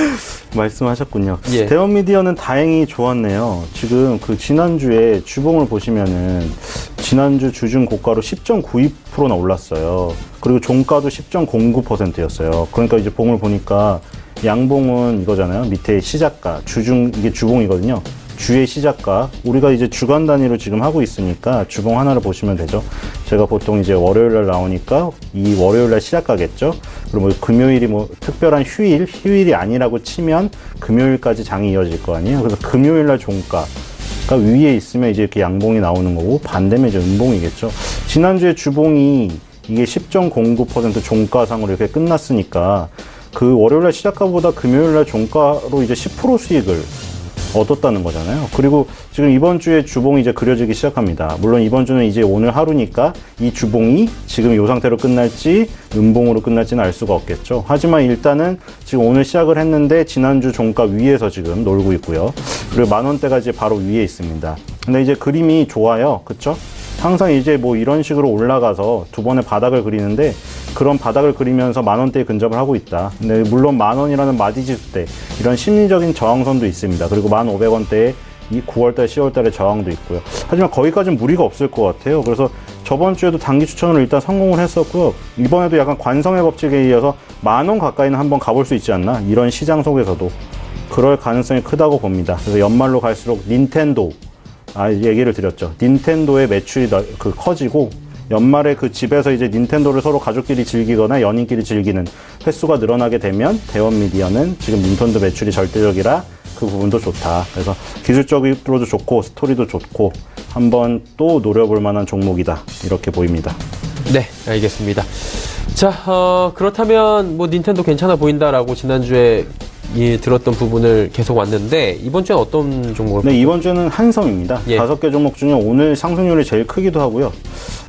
말씀하셨군요. 예. 대원미디어는 다행히 좋았네요. 지금 그 지난주에 주봉을 보시면은 지난주 주중 고가로 10.92%나 올랐어요. 그리고 종가도 10.09%였어요. 그러니까 이제 봉을 보니까 양봉은 이거잖아요. 밑에 시작가, 이게 주봉이거든요. 주의 시작가, 우리가 이제 주간 단위로 지금 하고 있으니까 주봉 하나를 보시면 되죠. 제가 보통 이제 월요일날 나오니까 이 월요일날 시작가겠죠. 그리고 뭐 금요일이 뭐 특별한 휴일이 아니라고 치면 금요일까지 장이 이어질 거 아니에요. 그래서 금요일날 종가, 그러니까 위에 있으면 이제 이렇게 양봉이 나오는 거고 반대면 이제 음봉이겠죠. 지난주에 주봉이 이게 10.09% 종가상으로 이렇게 끝났으니까 그 월요일날 시작가보다 금요일날 종가로 이제 10% 수익을 얻었다는 거잖아요. 그리고 지금 이번 주에 주봉이 이제 그려지기 시작합니다. 물론 이번 주는 이제 오늘 하루니까 이 주봉이 지금 이 상태로 끝날지 음봉으로 끝날지는 알 수가 없겠죠. 하지만 일단은 지금 오늘 시작을 했는데 지난주 종가 위에서 지금 놀고 있고요. 그리고 만원대가 이제 바로 위에 있습니다. 근데 이제 그림이 좋아요. 그쵸? 항상 이제 뭐 이런 식으로 올라가서 두 번의 바닥을 그리는데 그런 바닥을 그리면서 만원대에 근접을 하고 있다. 근데 물론 만원이라는 마디지수 때 이런 심리적인 저항선도 있습니다. 그리고 1,500원대에 이 9월달, 10월달에 저항도 있고요. 하지만 거기까지는 무리가 없을 것 같아요. 그래서 저번 주에도 단기 추천으로 일단 성공을 했었고요. 이번에도 약간 관성의 법칙에 이어서 10,000원 가까이는 한번 가볼 수 있지 않나? 이런 시장 속에서도 그럴 가능성이 크다고 봅니다. 그래서 연말로 갈수록 닌텐도, 얘기를 드렸죠. 닌텐도의 매출이 커지고 연말에 그 집에서 이제 닌텐도를 서로 가족끼리 즐기거나 연인끼리 즐기는 횟수가 늘어나게 되면 대원미디어는 지금 닌텐도 매출이 절대적이라 그 부분도 좋다. 그래서 기술적으로도 좋고 스토리도 좋고 한번 또 노려볼 만한 종목이다. 이렇게 보입니다. 네, 알겠습니다. 자, 그렇다면 뭐 닌텐도 괜찮아 보인다라고 지난주에 들었던 부분을 계속 왔는데 이번 주엔 어떤 종목을? 네, 이번 주는 한섬입니다. 예. 5개 종목 중에 오늘 상승률이 제일 크기도 하고요.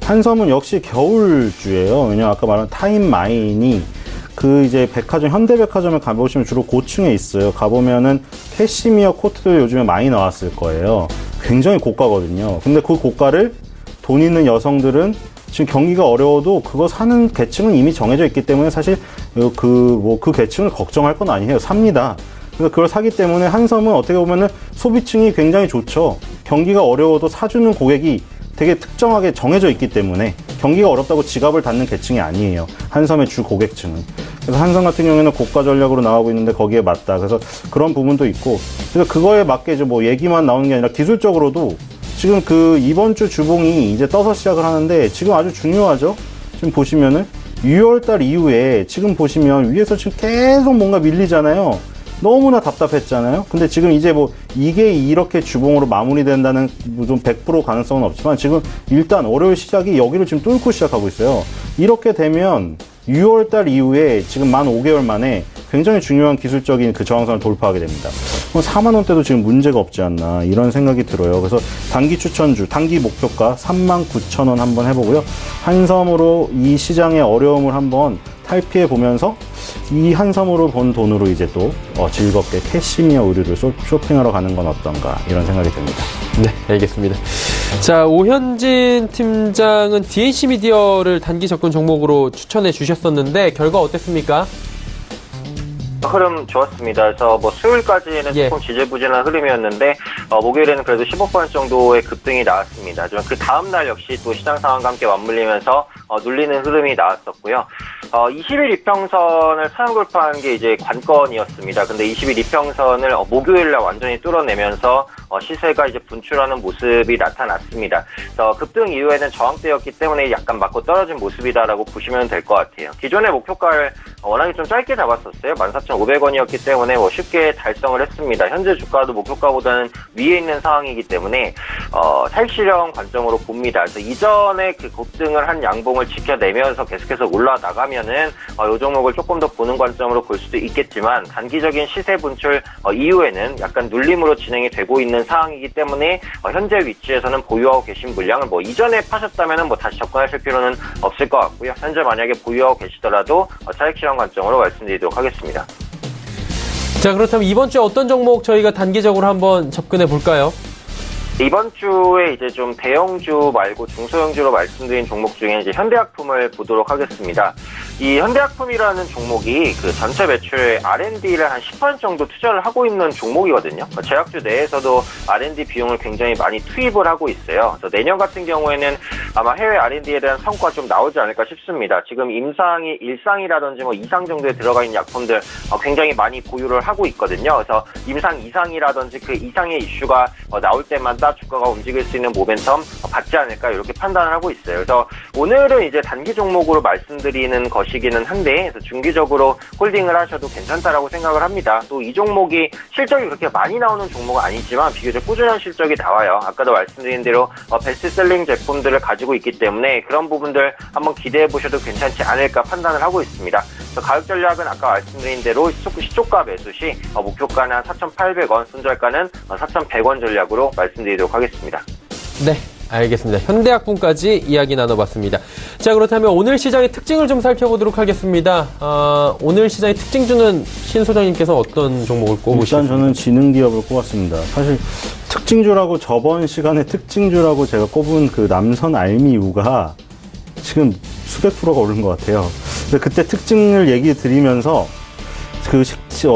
한섬은 역시 겨울주예요. 왜냐면 아까 말한 타임마인이 그 이제 백화점, 현대백화점에 가보시면 주로 고층에 있어요. 가보면은 캐시미어 코트도 요즘에 많이 나왔을 거예요. 굉장히 고가거든요. 근데 그 고가를 돈 있는 여성들은 지금 경기가 어려워도 그거 사는 계층은 이미 정해져 있기 때문에 사실 그 계층을 걱정할 건 아니에요. 삽니다. 그래서 그걸 사기 때문에 한섬은 어떻게 보면은 소비층이 굉장히 좋죠. 경기가 어려워도 사주는 고객이 되게 특정하게 정해져 있기 때문에 경기가 어렵다고 지갑을 닫는 계층이 아니에요. 한섬의 주 고객층은. 그래서 한섬 같은 경우에는 고가 전략으로 나오고 있는데 거기에 맞다. 그래서 그런 부분도 있고, 그래서 그거에 맞게 이제 뭐 얘기만 나오는 게 아니라 기술적으로도 지금 그 이번 주 주봉이 이제 떠서 시작을 하는데 지금 아주 중요하죠. 지금 보시면은 6월달 이후에 지금 보시면 위에서 지금 계속 뭔가 밀리잖아요. 너무나 답답했잖아요. 근데 지금 이제 뭐 이게 이렇게 주봉으로 마무리된다는 좀 100% 가능성은 없지만 지금 일단 월요일 시작이 여기를 지금 뚫고 시작하고 있어요. 이렇게 되면 6월달 이후에 지금 만 5개월 만에 굉장히 중요한 기술적인 그 저항선을 돌파하게 됩니다. 4만 원대도 지금 문제가 없지 않나 이런 생각이 들어요. 그래서 단기 추천주, 단기 목표가 39,000원 한번 해보고요. 한섬으로 이 시장의 어려움을 한번 탈피해 보면서 이 한섬으로 번 돈으로 이제 또 즐겁게 캐시미어 의류를 쇼핑하러 가는 건 어떤가 이런 생각이 듭니다. 네, 알겠습니다. 자, 오현진 팀장은 DH 미디어를 단기 접근 종목으로 추천해 주셨었는데 결과 어땠습니까? 흐름 좋았습니다. 그래서 뭐 수요일까지는 조금 지지부진한 흐름이었는데 목요일에는 그래도 15% 정도의 급등이 나왔습니다. 하지만 그 다음날 역시 또 시장 상황과 함께 맞물리면서 눌리는 흐름이 나왔었고요. 20일 이평선을 사용 돌파한 게 이제 관건이었습니다. 근데 20일 이평선을 목요일날 완전히 뚫어내면서 시세가 이제 분출하는 모습이 나타났습니다. 그래서 급등 이후에는 저항대였기 때문에 약간 맞고 떨어진 모습이다라고 보시면 될 것 같아요. 기존의 목표가를 워낙에 좀 짧게 잡았었어요. 14,500원이었기 때문에 뭐 쉽게 달성을 했습니다. 현재 주가도 목표가보다는 위에 있는 상황이기 때문에 탈실형 관점으로 봅니다. 그래서 이전에 그 급등을 한 양봉을 지켜내면서 계속해서 올라나가면은 이 종목을 조금 더 보는 관점으로 볼 수도 있겠지만 단기적인 시세 분출 이후에는 약간 눌림으로 진행이 되고 있는 상황이기 때문에 현재 위치에서는 보유하고 계신 물량을 뭐 이전에 파셨다면은 뭐 다시 접근하실 필요는 없을 것 같고요. 현재 만약에 보유하고 계시더라도 차익 실현 관점으로 말씀드리도록 하겠습니다. 자, 그렇다면 이번 주에 어떤 종목 저희가 단기적으로 한번 접근해 볼까요? 이번 주에 이제 좀 대형주 말고 중소형주로 말씀드린 종목 중에 이제 현대약품을 보도록 하겠습니다. 이 현대약품이라는 종목이 그 전체 매출의 R&D를 한 10% 정도 투자를 하고 있는 종목이거든요. 제약주 내에서도 R&D 비용을 굉장히 많이 투입을 하고 있어요. 그래서 내년 같은 경우에는 아마 해외 R&D에 대한 성과가 좀 나오지 않을까 싶습니다. 지금 임상이 1상이라든지 뭐 2상 정도에 들어가 있는 약품들 굉장히 많이 보유를 하고 있거든요. 그래서 임상 2상이라든지 그 이상의 이슈가 나올 때마다 주가가 움직일 수 있는 모멘텀 받지 않을까 이렇게 판단을 하고 있어요. 그래서 오늘은 이제 단기 종목으로 말씀드리는 것이기는 한데 그래서 중기적으로 홀딩을 하셔도 괜찮다라고 생각을 합니다. 또 이 종목이 실적이 그렇게 많이 나오는 종목은 아니지만 비교적 꾸준한 실적이 나와요. 아까도 말씀드린 대로 베스트셀링 제품들을 가지고 있기 때문에 그런 부분들 한번 기대해 보셔도 괜찮지 않을까 판단을 하고 있습니다. 그래서 가격 전략은 아까 말씀드린 대로 시초가 매수 시 목표가는 4,800원, 손절가는 4,100원 전략으로 말씀드리도록 하겠습니다. 네, 알겠습니다. 현대약품까지 이야기 나눠봤습니다. 자, 그렇다면 오늘 시장의 특징을 좀 살펴보도록 하겠습니다. 오늘 시장의 특징주는 신 소장님께서 어떤 종목을 꼽으셨습니까? 일단 저는 지능기업을 꼽았습니다. 사실 특징주라고 저번 시간에 특징주라고 제가 꼽은 그 남선 알미우가 지금 수백 프로가 오른 것 같아요. 근데 그때 특징을 얘기 드리면서 그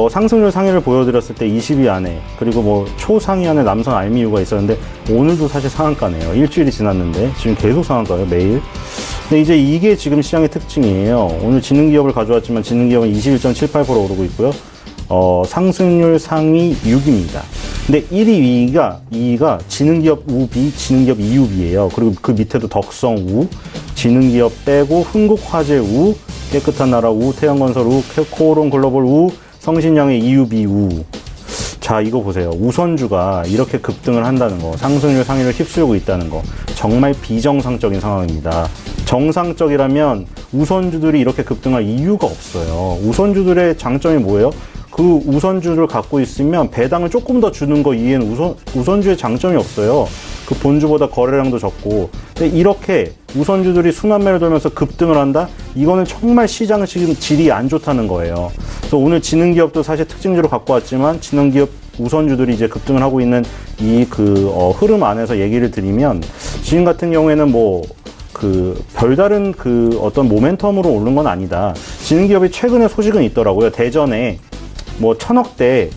상승률 상위를 보여드렸을 때 20위 안에 그리고 뭐 초상위 안에 남선 알미유가 있었는데 오늘도 사실 상한가네요. 일주일이 지났는데 지금 계속 상한가예요, 매일. 근데 이제 이게 지금 시장의 특징이에요. 오늘 지능기업을 가져왔지만 지능기업은 21.78% 오르고 있고요. 상승률 상위 6위입니다. 근데 1위, 2위가 지능기업 우비, 지능기업 이우비예요. 그리고 그 밑에도 덕성 우, 지능기업 빼고 흥국화재 우, 깨끗한 나라 우, 태양건설 우, 코오롱 글로벌 우, 성신양의 이우비 우. 자, 이거 보세요. 우선주가 이렇게 급등을 한다는 거, 상승률 상위를 휩쓸고 있다는 거, 정말 비정상적인 상황입니다. 정상적이라면 우선주들이 이렇게 급등할 이유가 없어요. 우선주들의 장점이 뭐예요? 그 우선주를 갖고 있으면 배당을 조금 더 주는 거 이외에는 우선주의 장점이 없어요. 그 본주보다 거래량도 적고. 근데 이렇게 우선주들이 순환매를 돌면서 급등을 한다? 이거는 정말 시장 지금 질이 안 좋다는 거예요. 그래서 오늘 지능기업도 사실 특징주로 갖고 왔지만 지능기업 우선주들이 이제 급등을 하고 있는 이 흐름 안에서 얘기를 드리면 지금 같은 경우에는 별다른 어떤 모멘텀으로 오른 건 아니다. 지능기업이 최근에 소식은 있더라고요. 대전에 1,000억대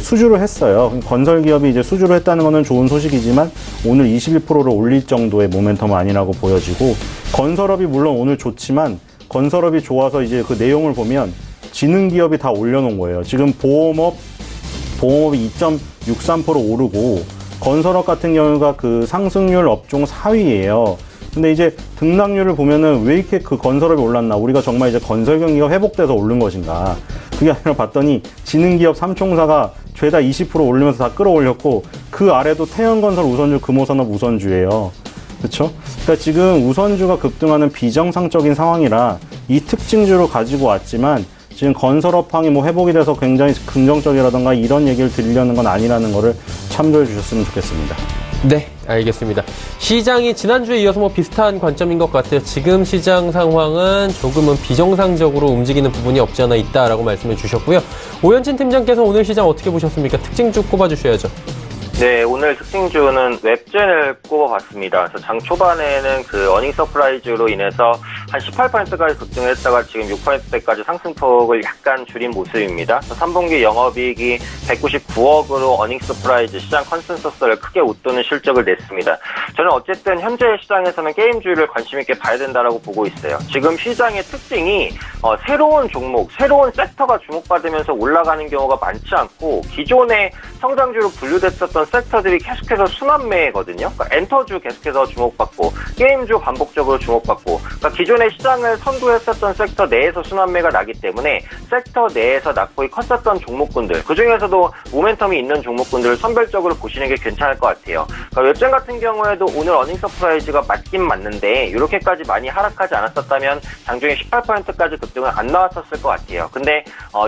수주를 했어요. 건설기업이 이제 수주를 했다는 거는 좋은 소식이지만 오늘 21%를 올릴 정도의 모멘텀은 아니라고 보여지고, 건설업이 물론 오늘 좋지만 건설업이 좋아서 이제 그 내용을 보면 지능기업이 다 올려놓은 거예요. 지금 보험업이 2.63% 오르고, 건설업 같은 경우가 그 상승률 업종 4위예요. 근데 이제 등락률을 보면은 왜 이렇게 그 건설업이 올랐나? 우리가 정말 이제 건설 경기가 회복돼서 오른 것인가? 그게 아니라 봤더니 지능기업 3총사가 죄다 20% 올리면서 다 끌어올렸고 그 아래도 태양건설 우선주, 금호산업 우선주예요. 그렇죠? 그러니까 지금 우선주가 급등하는 비정상적인 상황이라 이 특징주를 가지고 왔지만 지금 건설업황이 뭐 회복이 돼서 굉장히 긍정적이라던가 이런 얘기를 드리려는 건 아니라는 거를 참조해 주셨으면 좋겠습니다. 네, 알겠습니다. 시장이 지난주에 이어서 뭐 비슷한 관점인 것 같아요. 지금 시장 상황은 조금은 비정상적으로 움직이는 부분이 없지 않아 있다라고 말씀해 주셨고요. 오현진 팀장께서 오늘 시장 어떻게 보셨습니까? 특징주 꼽아주셔야죠. 네, 오늘 특징주는 웹젠을 꼽아봤습니다. 그래서 장 초반에는 그 어닝 서프라이즈로 인해서 한 18%까지 급등을 했다가 지금 6%대까지 상승폭을 약간 줄인 모습입니다. 3분기 영업이익이 199억으로 어닝 서프라이즈 시장 컨센서스를 크게 웃도는 실적을 냈습니다. 저는 어쨌든 현재 시장에서는 게임주를 관심 있게 봐야 된다라고 보고 있어요. 지금 시장의 특징이 새로운 종목, 새로운 섹터가 주목받으면서 올라가는 경우가 많지 않고 기존의 성장주로 분류됐었던 섹터들이 계속해서 순환매거든요. 그러니까 엔터주 계속해서 주목받고 게임주 반복적으로 주목받고 그러니까 기존의 시장을 선도했었던 섹터 내에서 순환매가 나기 때문에 섹터 내에서 낙폭이 컸었던 종목군들 그중에서도 모멘텀이 있는 종목군들을 선별적으로 보시는 게 괜찮을 것 같아요. 그러니까 웹젠 같은 경우에도 오늘 어닝 서프라이즈가 맞긴 맞는데 이렇게까지 많이 하락하지 않았었다면 장중에 18%까지 급등은 안 나왔었을 것 같아요. 근데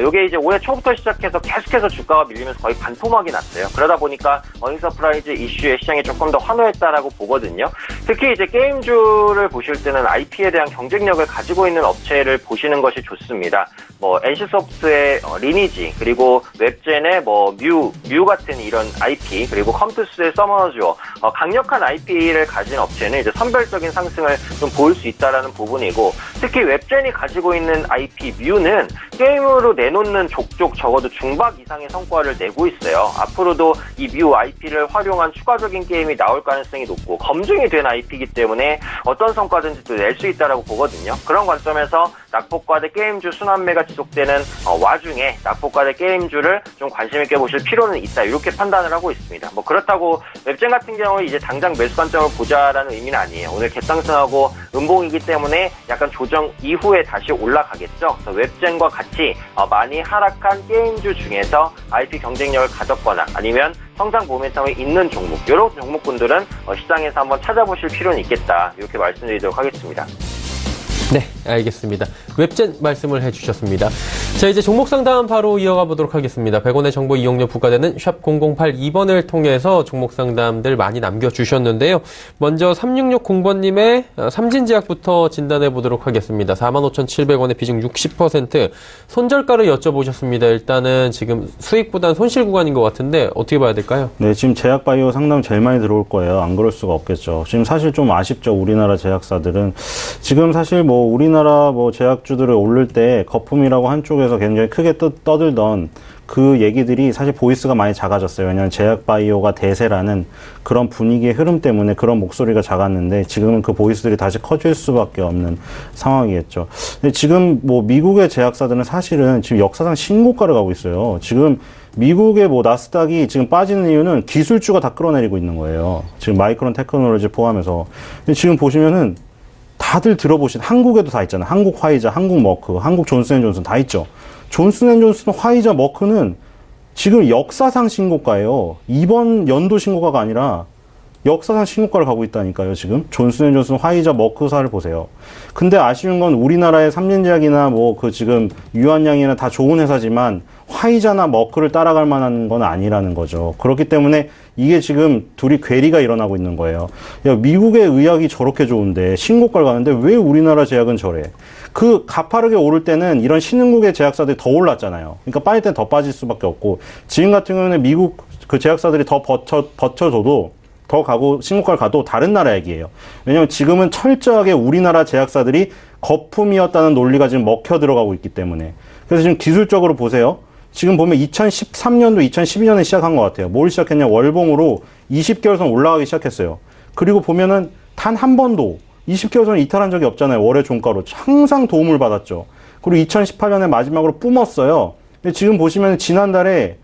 이게 이제 올해 초부터 시작해서 계속해서 주가가 밀리면서 거의 반토막이 났어요. 그러다 보니까 어닝 서프라이즈 이슈에 시장이 조금 더 환호했다라고 보거든요. 특히 이제 게임주를 보실 때는 IP에 대한 경쟁력을 가지고 있는 업체를 보시는 것이 좋습니다. 뭐 NC소프트의 리니지 그리고 웹젠의 뭐 뮤 같은 이런 IP 그리고 컴투스의 서머너즈어 강력한 IP를 가진 업체는 이제 선별적인 상승을 좀 보일 수 있다라는 부분이고 특히 웹젠이 가지고 있는 IP 뮤는 게임으로 내놓는 족족 적어도 중박 이상의 성과를 내고 있어요. 앞으로도 이 뮤 IP를 활용한 추가적인 게임이 나올 가능성이 높고 검증이 된 IP이기 때문에 어떤 성과든지 또 낼 수 있다라고 보거든요. 그런 관점에서 낙폭과대 게임주 순환매가 지속되는 와중에 낙폭과대 게임주를 좀 관심 있게 보실 필요는 있다. 이렇게 판단을 하고 있습니다. 뭐 그렇다고 웹젠 같은 경우는 이제 당장 매수 관점을 보자라는 의미는 아니에요. 오늘 갭상승하고 음봉이기 때문에 약간 조정 이후에 다시 올라가겠죠. 그래서 웹젠과 같이 많이 하락한 게임주 중에서 IP 경쟁력을 가졌거나 아니면 성장 모멘텀이 있는 종목, 이런 종목군들은 시장에서 한번 찾아보실 필요는 있겠다. 이렇게 말씀드리도록 하겠습니다. 네, 알겠습니다. 웹젠 말씀을 해주셨습니다. 자, 이제 종목 상담 바로 이어가 보도록 하겠습니다. 100원의 정보 이용료 부과되는 샵 0082번을 통해서 종목 상담들 많이 남겨주셨는데요. 먼저 3660번님의 삼진제약부터 진단해 보도록 하겠습니다. 45,700원의 비중 60%. 손절가를 여쭤보셨습니다. 일단은 지금 수익보다는 손실 구간인 것 같은데 어떻게 봐야 될까요? 네, 지금 제약바이오 상담 제일 많이 들어올 거예요. 안 그럴 수가 없겠죠. 지금 사실 좀 아쉽죠. 우리나라 제약사들은. 지금 사실 뭐 우리나라 뭐 제약주들을 오를 때 거품이라고 한쪽에서 굉장히 크게 떠들던 그 얘기들이 사실 보이스가 많이 작아졌어요. 왜냐하면 제약바이오가 대세라는 그런 분위기의 흐름 때문에 그런 목소리가 작았는데 지금은 그 보이스들이 다시 커질 수밖에 없는 상황이겠죠. 근데 지금 뭐 미국의 제약사들은 사실은 지금 역사상 신고가를 가고 있어요. 지금 미국의 뭐 나스닥이 지금 빠지는 이유는 기술주가 다 끌어내리고 있는 거예요. 지금 마이크론 테크놀로지 포함해서. 근데 지금 보시면은 다들 들어보신 한국에도 다 있잖아요. 한국 화이자, 한국 머크, 한국 존슨앤존슨 다 있죠. 존슨앤존슨, 화이자, 머크는 지금 역사상 신고가예요. 이번 연도 신고가가 아니라 역사상 신고가를 가고 있다니까요. 지금 존슨앤존슨, 화이자, 머크사를 보세요. 근데 아쉬운 건 우리나라의 삼진제약이나 뭐 그 지금 유한양이나 다 좋은 회사지만 화이자나 머크를 따라갈 만한 건 아니라는 거죠. 그렇기 때문에 이게 지금 둘이 괴리가 일어나고 있는 거예요. 야, 미국의 의학이 저렇게 좋은데 신고가를 가는데 왜 우리나라 제약은 저래? 그 가파르게 오를 때는 이런 신흥국의 제약사들이 더 올랐잖아요. 그러니까 빠질 때는 더 빠질 수밖에 없고 지금 같은 경우는 미국 그 제약사들이 더 버텨줘도 더 가고 신고가를 가도 다른 나라 얘기예요. 왜냐하면 지금은 철저하게 우리나라 제약사들이 거품이었다는 논리가 지금 먹혀 들어가고 있기 때문에. 그래서 지금 기술적으로 보세요. 지금 보면 2013년도, 2012년에 시작한 것 같아요. 뭘 시작했냐? 월봉으로 20개월선 올라가기 시작했어요. 그리고 보면은 단 한 번도 20개월선 이탈한 적이 없잖아요. 월의 종가로. 항상 도움을 받았죠. 그리고 2018년에 마지막으로 뿜었어요. 근데 지금 보시면 지난달에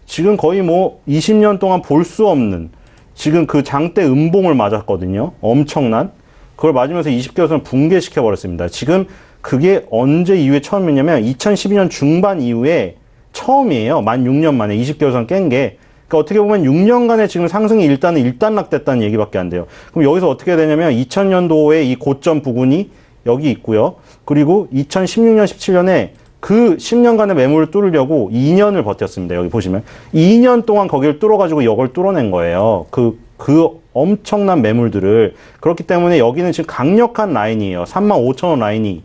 지금 거의 뭐 20년 동안 볼 수 없는 지금 그 장대 음봉을 맞았거든요. 엄청난. 그걸 맞으면서 20개월선 붕괴시켜버렸습니다. 지금 그게 언제 이후에 처음이냐면 2012년 중반 이후에 처음이에요. 만 6년 만에 20개월 선 깬 게. 그러니까 어떻게 보면 6년간의 지금 상승이 일단은 일단락됐다는 얘기밖에 안 돼요. 그럼 여기서 어떻게 되냐면 2000년도에 이 고점 부근이 여기 있고요. 그리고 2016년, 17년에 그 10년간의 매물을 뚫으려고 2년을 버텼습니다. 여기 보시면. 2년 동안 거기를 뚫어가지고 이걸 뚫어낸 거예요. 그 엄청난 매물들을. 그렇기 때문에 여기는 지금 강력한 라인이에요. 35,000원 라인이.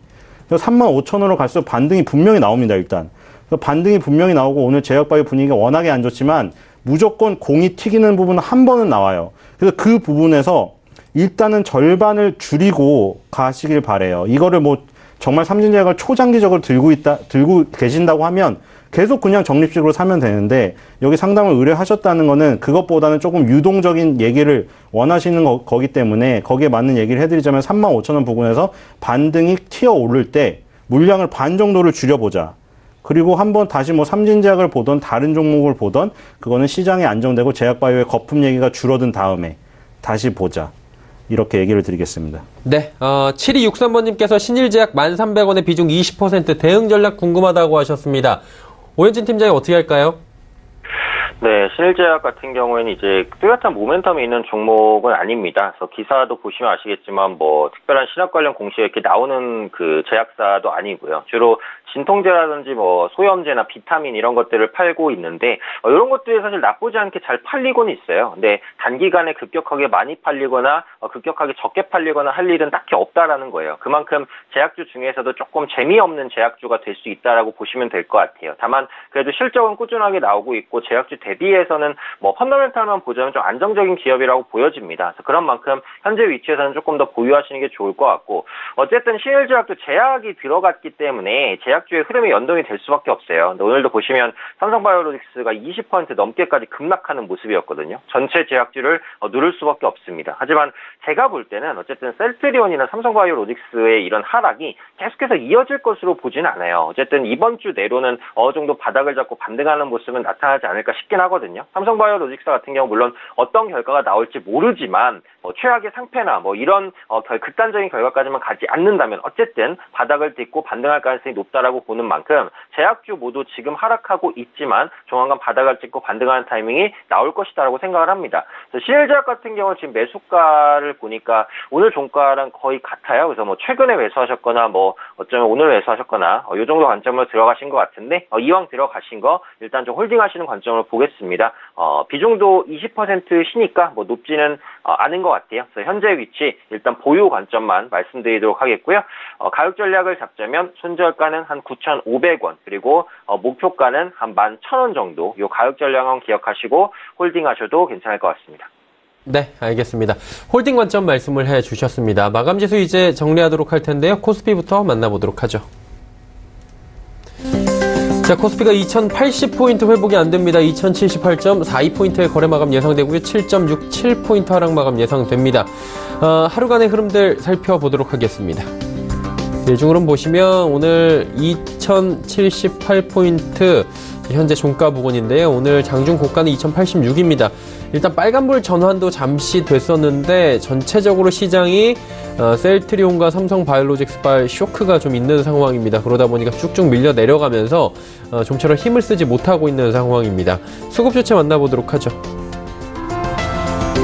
35,000원으로 갈수록 반등이 분명히 나옵니다, 일단. 반등이 분명히 나오고 오늘 제약바이오 분위기가 워낙에 안 좋지만 무조건 공이 튀기는 부분은 한 번은 나와요. 그래서 그 부분에서 일단은 절반을 줄이고 가시길 바래요. 이거를 뭐 정말 삼진제약을 초장기적으로 들고 계신다고 하면 계속 그냥 적립식으로 사면 되는데 여기 상담을 의뢰하셨다는 거는 그것보다는 조금 유동적인 얘기를 원하시는 거기 때문에 거기에 맞는 얘기를 해드리자면 35,000원 부근에서 반등이 튀어 오를 때 물량을 반 정도를 줄여보자. 그리고 한번 다시 뭐 삼진제약을 보던 다른 종목을 보던 그거는 시장이 안정되고 제약바이오의 거품 얘기가 줄어든 다음에 다시 보자. 이렇게 얘기를 드리겠습니다. 네, 7263번님께서 신일제약 1,300원의 비중 20% 대응 전략 궁금하다고 하셨습니다. 오현진 팀장이 어떻게 할까요? 네, 신일제약 같은 경우에는 이제 뚜렷한 모멘텀이 있는 종목은 아닙니다. 그래서 기사도 보시면 아시겠지만 뭐 특별한 신약 관련 공시에 이렇게 나오는 그 제약사도 아니고요. 주로 진통제라든지 뭐 소염제나 비타민 이런 것들을 팔고 있는데 이런 것들이 사실 나쁘지 않게 잘 팔리고는 있어요. 근데 단기간에 급격하게 많이 팔리거나 급격하게 적게 팔리거나 할 일은 딱히 없다라는 거예요. 그만큼 제약주 중에서도 조금 재미없는 제약주가 될 수 있다라고 보시면 될 것 같아요. 다만 그래도 실적은 꾸준하게 나오고 있고 제약주 대비해서는 뭐 펀더멘탈만 보자면 좀 안정적인 기업이라고 보여집니다. 그래서 그런 만큼 현재 위치에서는 조금 더 보유하시는 게 좋을 것 같고 어쨌든 신일제약도 제약이 들어갔기 때문에 제약주의 흐름이 연동이 될 수밖에 없어요. 근데 오늘도 보시면 삼성바이오로직스가 20% 넘게까지 급락하는 모습이었거든요. 전체 제약주를 누를 수밖에 없습니다. 하지만 제가 볼 때는 어쨌든 셀트리온이나 삼성바이오로직스의 이런 하락이 계속해서 이어질 것으로 보지는 않아요. 어쨌든 이번 주 내로는 어느 정도 바닥을 잡고 반등하는 모습은 나타나지 않을까 싶긴 하거든요. 삼성바이오로직스 같은 경우 물론 어떤 결과가 나올지 모르지만 최악의 상패나 뭐 이런 극단적인 결과까지만 가지 않는다면 어쨌든 바닥을 딛고 반등할 가능성이 높다라고 보는 만큼 제약주 모두 지금 하락하고 있지만 조만간 바닥을 찍고 반등하는 타이밍이 나올 것이다라고 생각을 합니다. 신일제약 같은 경우는 지금 매수가를 보니까 오늘 종가랑 거의 같아요. 그래서 뭐 최근에 매수하셨거나 뭐 어쩌면 오늘 매수하셨거나 이 정도 관점으로 들어가신 것 같은데 이왕 들어가신 거 일단 좀 홀딩하시는 관점으로 보겠습니다. 비중도 20%시니까 뭐 높지는 않은 것 같아요. 그래서 현재 위치 일단 보유 관점만 말씀드리도록 하겠고요. 가격 전략을 잡자면 손절가는 한 9,500원 그리고 목표가는 한 11,000원 정도 이 가격 전략은 기억하시고 홀딩하셔도 괜찮을 것 같습니다. 네, 알겠습니다. 홀딩 관점 말씀을 해주셨습니다. 마감지수 이제 정리하도록 할 텐데요. 코스피부터 만나보도록 하죠. 자, 코스피가 2080포인트 회복이 안 됩니다. 2078.42포인트의 거래 마감 예상되고요. 7.67포인트 하락 마감 예상됩니다. 하루간의 흐름들 살펴보도록 하겠습니다. 일중으로 보시면 오늘 2078포인트 현재 종가 부근인데요. 오늘 장중 고가는 2086입니다. 일단 빨간불 전환도 잠시 됐었는데 전체적으로 시장이 셀트리온과 삼성바이오로직스발 쇼크가 좀 있는 상황입니다. 그러다 보니까 쭉쭉 밀려 내려가면서 좀처럼 힘을 쓰지 못하고 있는 상황입니다. 수급 주체 만나보도록 하죠.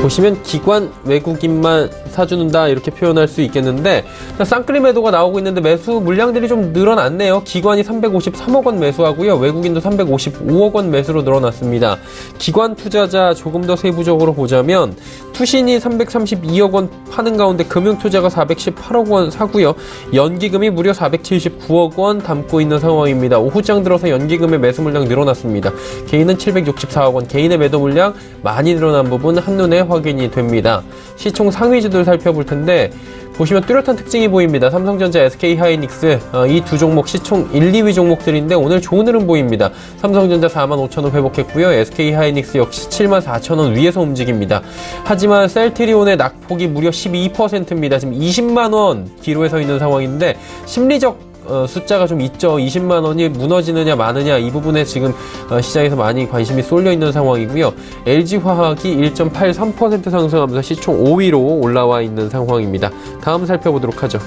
보시면 기관 외국인만 사주는다 이렇게 표현할 수 있겠는데 쌍끌이 매도가 나오고 있는데 매수 물량들이 좀 늘어났네요. 기관이 353억 원 매수하고요. 외국인도 355억 원 매수로 늘어났습니다. 기관 투자자 조금 더 세부적으로 보자면 투신이 332억 원 파는 가운데 금융투자가 418억 원 사고요. 연기금이 무려 479억 원 담고 있는 상황입니다. 오후장 들어서 연기금의 매수 물량 늘어났습니다. 개인은 764억 원, 개인의 매도 물량 많이 늘어난 부분 한눈에 확인이 됩니다. 시총 상위주들 살펴볼 텐데 보시면 뚜렷한 특징이 보입니다. 삼성전자, SK하이닉스 이 두 종목 시총 1, 2위 종목들인데 오늘 좋은 흐름 보입니다. 삼성전자 45,000원 회복했고요. SK하이닉스 역시 74,000원 위에서 움직입니다. 하지만 셀트리온의 낙폭이 무려 12%입니다. 지금 20만원 기로에 서 있는 상황인데 심리적 숫자가 좀 있죠. 20만 원이 무너지느냐 마느냐 이 부분에 지금 시장에서 많이 관심이 쏠려 있는 상황이고요. LG화학이 1.83% 상승하면서 시총 5위로 올라와 있는 상황입니다. 다음 살펴보도록 하죠.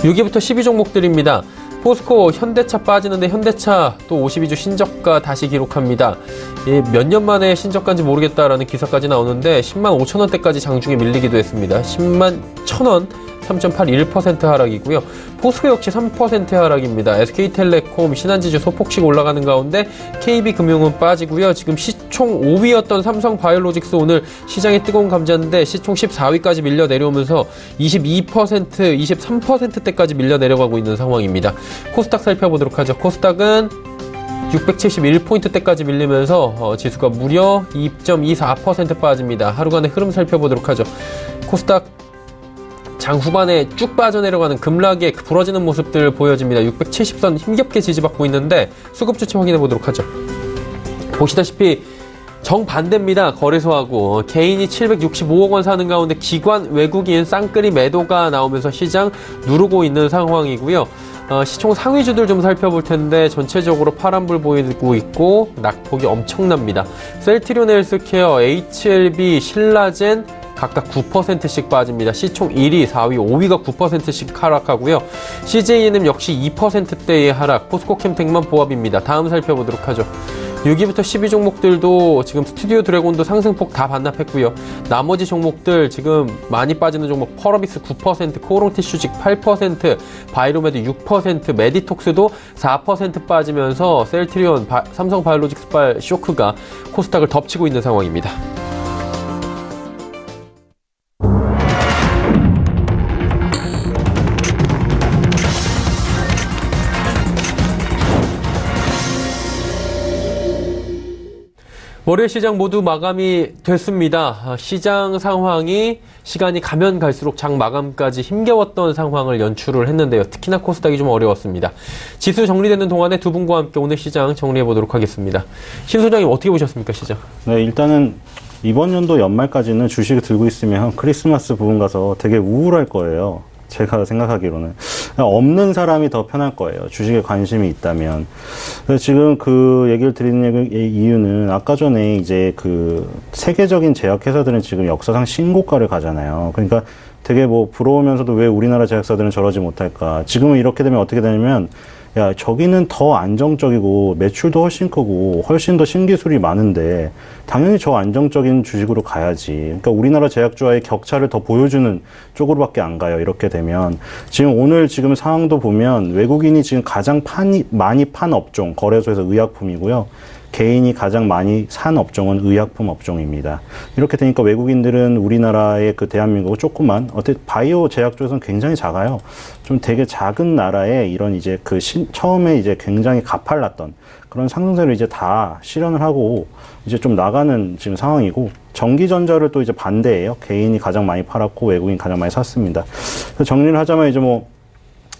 6위부터 10위 종목들입니다. 포스코, 현대차 빠지는데 현대차 또 52주 신저가 다시 기록합니다. 몇 년 만에 신저가인지 모르겠다라는 기사까지 나오는데 10만 5천 원대까지 장중에 밀리기도 했습니다. 10만 1천 원, 3.81% 하락이고요. 포스코 역시 3% 하락입니다. SK텔레콤, 신한지주 소폭씩 올라가는 가운데 KB금융은 빠지고요. 지금 시총 5위였던 삼성바이오로직스 오늘 시장의 뜨거운 감자인데 시총 14위까지 밀려 내려오면서 22%, 23%대까지 밀려 내려가고 있는 상황입니다. 코스닥 살펴보도록 하죠. 코스닥은 671포인트대까지 밀리면서 지수가 무려 2.24% 빠집니다. 하루간의 흐름 살펴보도록 하죠. 코스닥 장 후반에 쭉 빠져내려가는 급락의 부러지는 모습들 보여집니다. 670선 힘겹게 지지받고 있는데 수급 주체 확인해 보도록 하죠. 보시다시피 정반대입니다. 거래소하고 개인이 765억 원 사는 가운데 기관 외국인 쌍끌이 매도가 나오면서 시장 누르고 있는 상황이고요. 시총 상위주들 좀 살펴볼 텐데 전체적으로 파란불 보이고 있고 낙폭이 엄청납니다. 셀트리온 헬스케어, HLB, 신라젠 각각 9%씩 빠집니다. 시총 1위, 4위, 5위가 9%씩 하락하고요. CJENM 역시 2%대의 하락, 포스코캠텍만 보합입니다. 다음 살펴보도록 하죠. 6위부터 10위 종목들도 지금 스튜디오 드래곤도 상승폭 다 반납했고요. 나머지 종목들 지금 많이 빠지는 종목 펄어비스 9%, 코오롱티슈직 8%, 바이로메드 6%, 메디톡스도 4% 빠지면서 셀트리온, 삼성바이오로직스발 쇼크가 코스닥을 덮치고 있는 상황입니다. 월요일 시장 모두 마감이 됐습니다. 시장 상황이 시간이 가면 갈수록 장 마감까지 힘겨웠던 상황을 연출을 했는데요. 특히나 코스닥이 좀 어려웠습니다. 지수 정리되는 동안에 두 분과 함께 오늘 시장 정리해 보도록 하겠습니다. 신 소장님 어떻게 보셨습니까, 시장? 네, 일단은 이번 연도 연말까지는 주식을 들고 있으면 크리스마스 부분 가서 되게 우울할 거예요. 제가 생각하기로는 없는 사람이 더 편할 거예요. 주식에 관심이 있다면. 그래서 지금 그 얘기를 드리는 이유는 아까 전에 이제 그 세계적인 제약회사들은 지금 역사상 신고가를 가잖아요. 그러니까 되게 뭐 부러우면서도 왜 우리나라 제약사들은 저러지 못할까. 지금은 이렇게 되면 어떻게 되냐면 야, 저기는 더 안정적이고 매출도 훨씬 크고 훨씬 더 신기술이 많은데 당연히 저 안정적인 주식으로 가야지. 그러니까 우리나라 제약주와의 격차를 더 보여주는 쪽으로밖에 안 가요. 이렇게 되면 지금 오늘 지금 상황도 보면 외국인이 지금 가장 많이 판 업종 거래소에서 의약품이고요. 개인이 가장 많이 산 업종은 의약품 업종입니다. 이렇게 되니까 외국인들은 우리나라의 그 대한민국을 조그만, 어떻게 바이오 제약 쪽에서는 굉장히 작아요. 좀 되게 작은 나라에 이런 이제 그 처음에 이제 굉장히 가팔랐던 그런 상승세를 이제 다 실현을 하고 이제 좀 나가는 지금 상황이고, 전기전자를 또 이제 반대예요. 개인이 가장 많이 팔았고 외국인이 가장 많이 샀습니다. 그래서 정리를 하자면 이제 뭐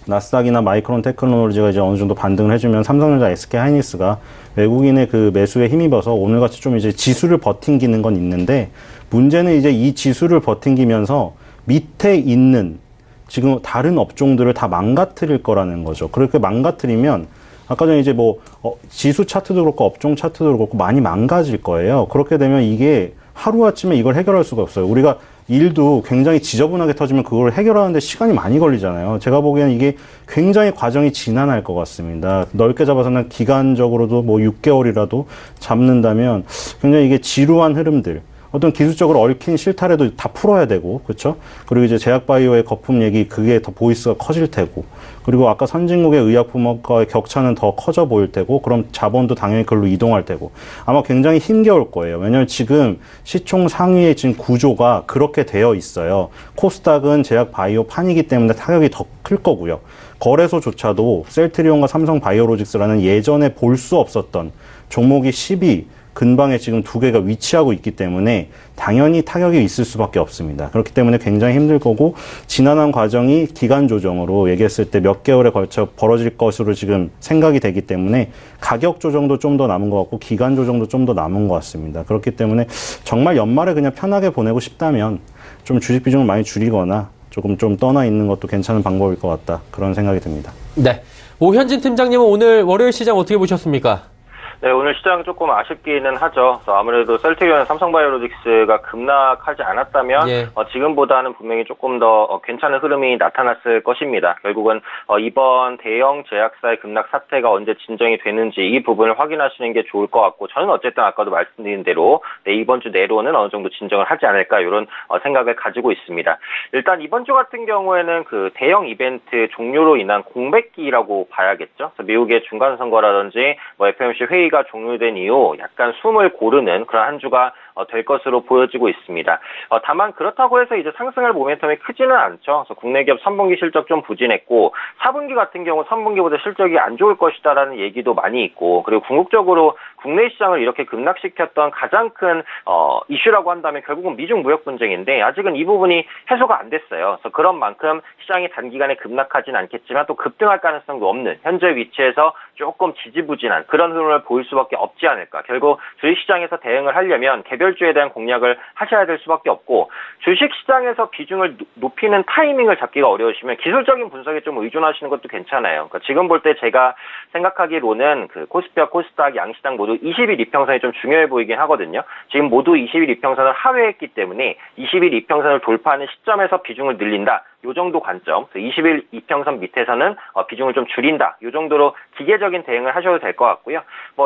나스닥이나 마이크론 테크놀로지가 이제 어느 정도 반등을 해주면 삼성전자, SK 하이닉스가 외국인의 그 매수에 힘입어서 오늘같이 좀 이제 지수를 버팅기는 건 있는데, 문제는 이제 이 지수를 버팅기면서 밑에 있는 지금 다른 업종들을 다 망가뜨릴 거라는 거죠. 그렇게 망가뜨리면 아까 전에 이제 뭐 지수 차트도 그렇고 업종 차트도 그렇고 많이 망가질 거예요. 그렇게 되면 이게 하루아침에 이걸 해결할 수가 없어요. 우리가 일도 굉장히 지저분하게 터지면 그걸 해결하는데 시간이 많이 걸리잖아요. 제가 보기에는 이게 굉장히 과정이 지난할 것 같습니다. 넓게 잡아서는 기간적으로도 뭐 6개월이라도 잡는다면 굉장히 이게 지루한 흐름들, 어떤 기술적으로 얽힌 실타래도 다 풀어야 되고, 그렇죠? 그리고 이제 제약바이오의 거품 얘기, 그게 더 보이스가 커질 테고, 그리고 아까 선진국의 의약품업과의 격차는 더 커져 보일 테고, 그럼 자본도 당연히 그걸로 이동할 테고, 아마 굉장히 힘겨울 거예요. 왜냐하면 지금 시총 상위의 지금 구조가 그렇게 되어 있어요. 코스닥은 제약바이오 판이기 때문에 타격이 더 클 거고요. 거래소조차도 셀트리온과 삼성바이오로직스라는 예전에 볼 수 없었던 종목이 10위 근방에 지금 두 개가 위치하고 있기 때문에 당연히 타격이 있을 수밖에 없습니다. 그렇기 때문에 굉장히 힘들 거고, 지난한 과정이 기간 조정으로 얘기했을 때 몇 개월에 걸쳐 벌어질 것으로 지금 생각이 되기 때문에 가격 조정도 좀 더 남은 것 같고 기간 조정도 좀 더 남은 것 같습니다. 그렇기 때문에 정말 연말에 그냥 편하게 보내고 싶다면 좀 주식 비중을 많이 줄이거나 조금 좀 떠나 있는 것도 괜찮은 방법일 것 같다, 그런 생각이 듭니다. 네. 오현진 팀장님은 오늘 월요일 시장 어떻게 보셨습니까? 네, 오늘 시장 조금 아쉽기는 하죠. 그래서 아무래도 셀트리온과 삼성바이오로직스가 급락하지 않았다면 예. 지금보다는 분명히 조금 더 괜찮은 흐름이 나타났을 것입니다. 결국은 이번 대형 제약사의 급락 사태가 언제 진정이 되는지 이 부분을 확인하시는 게 좋을 것 같고, 저는 어쨌든 아까도 말씀드린 대로 이번 주 내로는 어느 정도 진정을 하지 않을까 이런 생각을 가지고 있습니다. 일단 이번 주 같은 경우에는 그 대형 이벤트 종료로 인한 공백기라고 봐야겠죠. 그래서 미국의 중간 선거라든지 FOMC 회의가 종료된 이후 약간 숨을 고르는 그런 한 주가 될 것으로 보여지고 있습니다. 다만 그렇다고 해서 이제 상승할 모멘텀이 크지는 않죠. 그래서 국내 기업 3분기 실적 좀 부진했고 4분기 같은 경우 3분기보다 실적이 안 좋을 것이다라는 얘기도 많이 있고, 그리고 궁극적으로 국내 시장을 이렇게 급락시켰던 가장 큰 이슈라고 한다면 결국은 미중 무역 분쟁인데 아직은 이 부분이 해소가 안 됐어요. 그래서 그런 만큼 시장이 단기간에 급락하진 않겠지만 또 급등할 가능성도 없는 현재 위치에서 조금 지지부진한 그런 흐름을 보일 수밖에 없지 않을까. 결국 주식시장에서 대응을 하려면 개별주에 대한 공략을 하셔야 될 수밖에 없고, 주식시장에서 비중을 높이는 타이밍을 잡기가 어려우시면 기술적인 분석에 좀 의존하시는 것도 괜찮아요. 그러니까 지금 볼 때 제가 생각하기로는 그 코스피와 코스닥 양시장 모두 20일 이평선이 좀 중요해 보이긴 하거든요. 지금 모두 20일 이평선을 하회했기 때문에 20일 이평선을 돌파하는 시점에서 비중을 늘린다. 요 정도 관점. 20일 이평선 밑에서는 비중을 좀 줄인다. 요 정도로 기계적인 대응을 하셔도 될 것 같고요.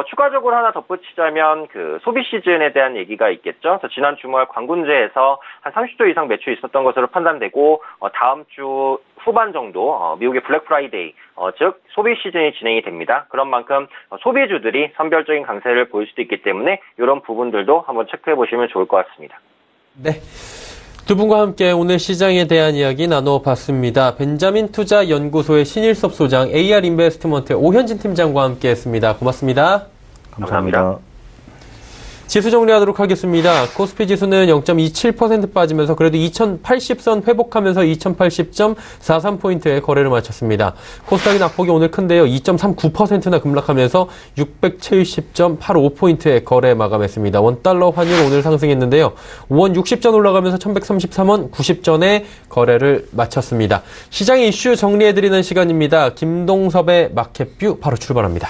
추가적으로 하나 덧붙이자면 그 소비 시즌에 대한 얘기가 있겠죠. 그래서 지난 주말 광군제에서 한 30조 이상 매출이 있었던 것으로 판단되고 다음 주 후반 정도 미국의 블랙 프라이데이, 즉 소비 시즌이 진행이 됩니다. 그런 만큼 소비주들이 선별적인 강세를 보일 수도 있기 때문에 이런 부분들도 한번 체크해 보시면 좋을 것 같습니다. 네. 두 분과 함께 오늘 시장에 대한 이야기 나눠봤습니다. 벤자민 투자연구소의 신일섭 소장, AR 인베스트먼트의 오현진 팀장과 함께했습니다. 고맙습니다. 감사합니다. 지수 정리하도록 하겠습니다. 코스피 지수는 0.27% 빠지면서 그래도 2080선 회복하면서 2080.43포인트에 거래를 마쳤습니다. 코스닥의 낙폭이 오늘 큰데요. 2.39%나 급락하면서 670.85포인트에 거래 마감했습니다. 원달러 환율 오늘 상승했는데요. 5원 60전 올라가면서 1133원 90전에 거래를 마쳤습니다. 시장의 이슈 정리해드리는 시간입니다. 김동섭의 마켓뷰 바로 출발합니다.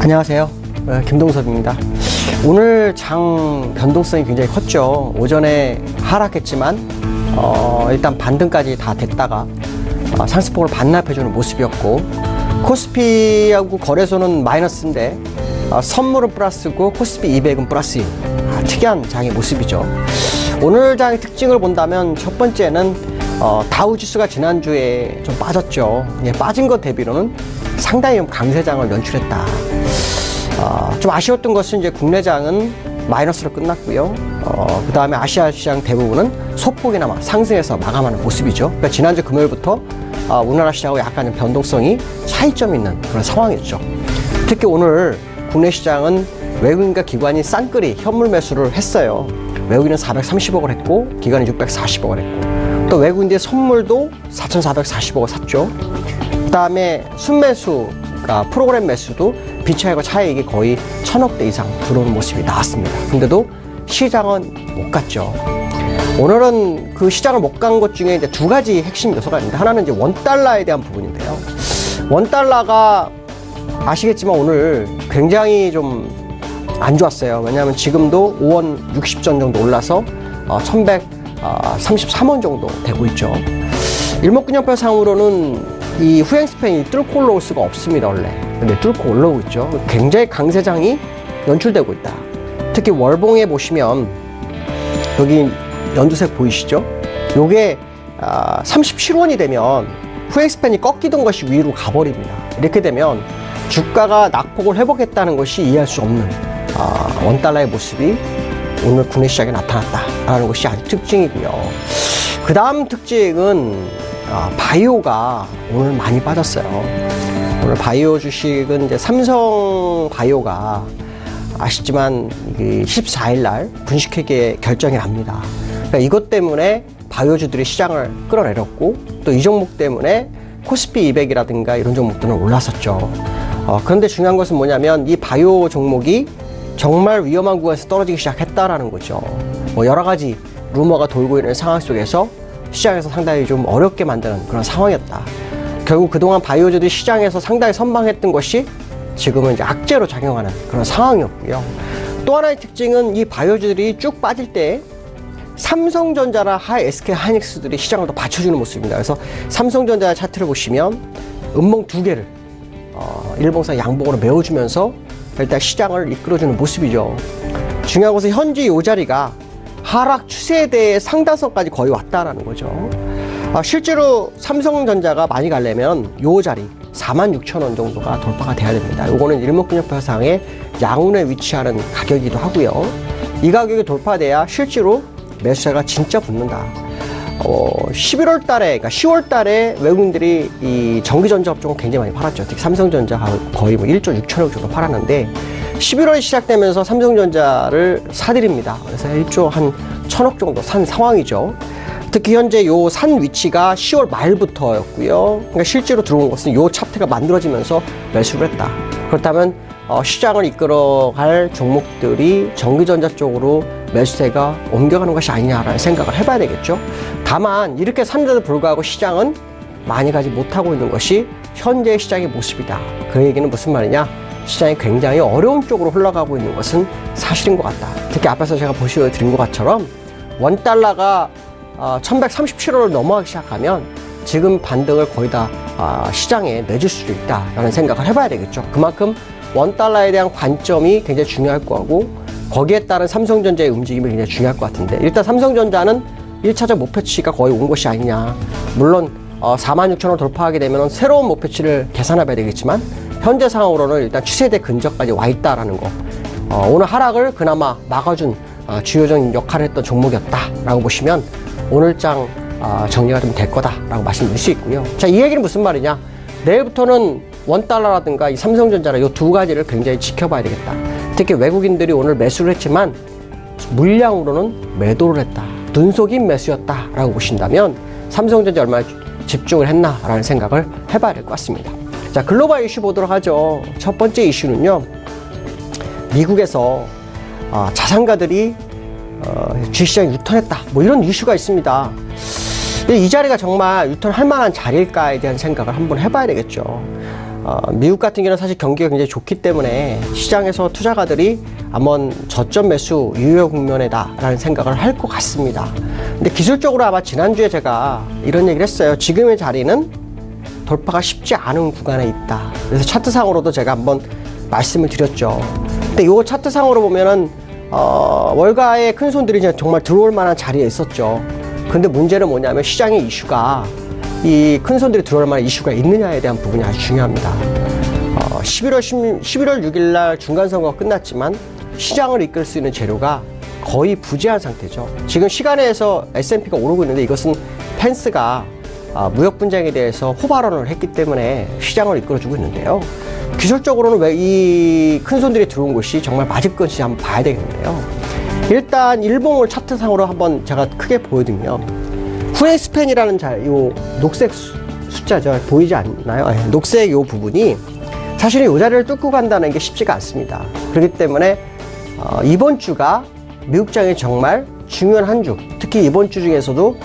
안녕하세요. 김동섭입니다. 오늘 장 변동성이 굉장히 컸죠. 오전에 하락했지만 일단 반등까지 다 됐다가 상승폭을 반납해주는 모습이었고, 코스피하고 거래소는 마이너스인데 선물은 플러스고 코스피 200은 플러스인 특이한 장의 모습이죠. 오늘 장의 특징을 본다면 첫 번째는 다우지수가 지난주에 좀 빠졌죠. 빠진 것 대비로는 상당히 강세장을 연출했다. 좀 아쉬웠던 것은 이제 국내장은 마이너스로 끝났고요. 그 다음에 아시아 시장 대부분은 소폭이나마 상승해서 마감하는 모습이죠. 그러니까 지난주 금요일부터 우리나라 시장하고 약간 변동성이 차이점 있는 그런 상황이었죠. 특히 오늘 국내 시장은 외국인과 기관이 쌍끌이 현물 매수를 했어요. 외국인은 430억을 했고 기관이 640억을 했고, 또 외국인들의 선물도 4,440억을 샀죠. 그 다음에 순매수, 프로그램 매수도 비차익과 차익이 거의 1000억대 이상 들어오는 모습이 나왔습니다. 근데도 시장은 못 갔죠. 오늘은 그 시장을 못 간 것 중에 이제 두 가지 핵심 요소가 있는데, 하나는 이제 원달러에 대한 부분인데요. 원달러가 아시겠지만 오늘 굉장히 좀 안 좋았어요. 왜냐하면 지금도 5원 60전 정도 올라서 1133원 정도 되고 있죠. 일목균형표상으로는 이 후행 스팬이 뚫고 올라올 수가 없습니다, 원래. 근데 뚫고 올라오고 있죠. 굉장히 강세장이 연출되고 있다. 특히 월봉에 보시면 여기 연두색 보이시죠? 요게 37원이 되면 후행 스팬이 꺾이던 것이 위로 가버립니다. 이렇게 되면 주가가 낙폭을 회복했다는 것이 이해할 수 없는 원달러의 모습이 오늘 국내 시장에 나타났다라는 것이 아주 특징이고요. 그 다음 특징은 바이오가 오늘 많이 빠졌어요. 오늘 바이오 주식은 이제 삼성 바이오가 아시지만 14일 날 분식회계 결정이 납니다. 그러니까 이것 때문에 바이오주들이 시장을 끌어내렸고, 또 이 종목 때문에 코스피 200이라든가 이런 종목들은 올랐었죠. 그런데 중요한 것은 뭐냐면 이 바이오 종목이 정말 위험한 구간에서 떨어지기 시작했다라는 거죠. 여러 가지 루머가 돌고 있는 상황 속에서 시장에서 상당히 좀 어렵게 만드는 그런 상황이었다. 결국 그동안 바이오주들이 시장에서 상당히 선방했던 것이 지금은 이제 악재로 작용하는 그런 상황이었고요. 또 하나의 특징은 이 바이오주들이 쭉 빠질 때 삼성전자나 SK 하이닉스들이 시장을 더 받쳐주는 모습입니다. 그래서 삼성전자 차트를 보시면 음봉 두 개를 일봉상 양봉으로 메워주면서 일단 시장을 이끌어주는 모습이죠. 중요한 것은 현재 이 자리가 하락 추세대의 상단선까지 거의 왔다라는 거죠. 실제로 삼성전자가 많이 가려면 이 자리 46,000원 정도가 돌파가 돼야 됩니다. 이거는 일목균형표상의 양운에 위치하는 가격이기도 하고요. 이 가격이 돌파돼야 실제로 매수세가 진짜 붙는다. 11월 달에, 그러니까 10월 달에 외국인들이 이 전기전자 업종을 굉장히 많이 팔았죠. 특히 삼성전자가 거의 1조 6천억 정도 팔았는데, 11월이 시작되면서 삼성전자를 사들입니다. 그래서 1조 한 1000억 정도 산 상황이죠. 특히 현재 요 산 위치가 10월 말부터였고요. 그러니까 실제로 들어온 것은 요 차트가 만들어지면서 매수를 했다. 그렇다면 시장을 이끌어갈 종목들이 전기전자 쪽으로 매수세가 옮겨가는 것이 아니냐라는 생각을 해봐야 되겠죠. 다만 이렇게 샀는데도 불구하고 시장은 많이 가지 못하고 있는 것이 현재 시장의 모습이다. 그 얘기는 무슨 말이냐? 시장이 굉장히 어려운 쪽으로 흘러가고 있는 것은 사실인 것 같다. 특히 앞에서 제가 보여드린 것처럼 원달러가 1137원을 넘어가기 시작하면 지금 반등을 거의 다 시장에 내줄 수도 있다라는 생각을 해봐야 되겠죠. 그만큼 원달러에 대한 관점이 굉장히 중요할 거고, 거기에 따른 삼성전자의 움직임이 굉장히 중요할 것 같은데, 일단 삼성전자는 1차적 목표치가 거의 온 것이 아니냐. 물론 46,000원 돌파하게 되면 새로운 목표치를 계산해봐야 되겠지만 현재 상황으로는 일단 추세대 근접까지 와 있다라는 거. 오늘 하락을 그나마 막아준 주요적인 역할을 했던 종목이었다라고 보시면 오늘장 정리가 좀 될 거다라고 말씀드릴 수 있고요. 자, 이 얘기는 무슨 말이냐? 내일부터는 원달러라든가 이 삼성전자나 이 두 가지를 굉장히 지켜봐야 되겠다. 특히 외국인들이 오늘 매수를 했지만 물량으로는 매도를 했다. 눈속임 매수였다라고 보신다면 삼성전자 얼마나 집중을 했나라는 생각을 해봐야 될 것 같습니다. 자, 글로벌 이슈 보도록 하죠. 첫 번째 이슈는요, 미국에서 자산가들이 주식시장에 유턴했다, 뭐 이런 이슈가 있습니다. 이 자리가 정말 유턴할 만한 자리일까에 대한 생각을 한번 해봐야 되겠죠. 미국 같은 경우는 사실 경기가 굉장히 좋기 때문에 시장에서 투자가들이 한번 저점 매수 유효 국면이다라는 생각을 할 것 같습니다. 근데 기술적으로 아마 지난주에 제가 이런 얘기를 했어요. 지금의 자리는 돌파가 쉽지 않은 구간에 있다. 그래서 차트상으로도 제가 한번 말씀을 드렸죠. 근데 이 차트상으로 보면은 월가의 큰 손들이 정말 들어올 만한 자리에 있었죠. 근데 문제는 뭐냐면 시장의 이슈가 이 큰 손들이 들어올 만한 이슈가 있느냐에 대한 부분이 아주 중요합니다. 11월 6일 날 중간선거가 끝났지만 시장을 이끌 수 있는 재료가 거의 부재한 상태죠. 지금 시간에서 S&P가 오르고 있는데 이것은 펜스가 무역 분쟁에 대해서 호발언을 했기 때문에 시장을 이끌어주고 있는데요. 기술적으로는 왜 이 큰 손들이 들어온 것이 정말 맞을 것인지 한번 봐야 되겠는데요. 일단 일봉을 차트상으로 한번 제가 크게 보여드리면 후행 스팬이라는 요 녹색 숫자죠. 보이지 않나요? 녹색 요 부분이 사실은 이 자리를 뚫고 간다는 게 쉽지가 않습니다. 그렇기 때문에 이번 주가 미국장이 정말 중요한 한 주, 특히 이번 주 중에서도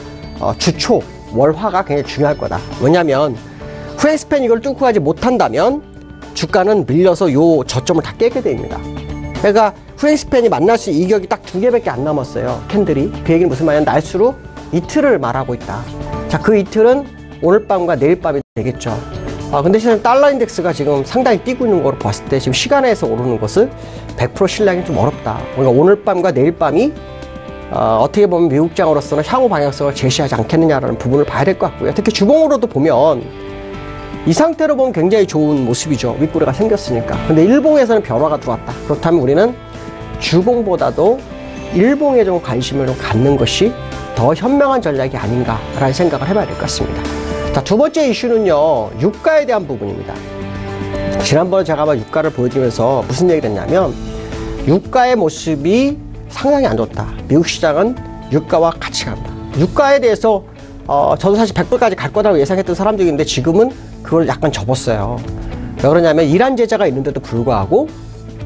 주초, 월화가 굉장히 중요할 거다. 왜냐하면 후행스팬이 이걸 뚫고 가지 못한다면 주가는 밀려서 요 저점을 다 깨게 됩니다. 그러니까 후행스팬이 만날 수 있는 이격이 딱 2개밖에 안 남았어요. 캔들이. 그 얘기는 무슨 말이냐면 날수로 이틀을 말하고 있다. 자, 그 이틀은 오늘 밤과 내일 밤이 되겠죠. 근데 실은 달러 인덱스가 지금 상당히 뛰고 있는 걸로 봤을 때 지금 시간에서 오르는 것을 100% 신뢰하기는 좀 어렵다. 그러니까 오늘 밤과 내일 밤이 어떻게 보면 미국장으로서는 향후 방향성을 제시하지 않겠느냐라는 부분을 봐야 될 것 같고요. 특히 주봉으로도 보면 이 상태로 보면 굉장히 좋은 모습이죠. 윗꼬리가 생겼으니까. 근데 일봉에서는 변화가 들어왔다. 그렇다면 우리는 주봉보다도 일봉에 좀 관심을 좀 갖는 것이 더 현명한 전략이 아닌가라는 생각을 해봐야 될 것 같습니다. 자, 두 번째 이슈는요, 유가에 대한 부분입니다. 지난번에 제가 아마 유가를 보여드리면서 무슨 얘기를 했냐면, 유가의 모습이 상당히 안 좋다. 미국 시장은 유가와 같이 간다. 유가에 대해서 저도 사실 100불까지 갈 거라고 예상했던 사람들인데 지금은 그걸 약간 접었어요. 왜 그러냐면 이란 제재가 있는데도 불구하고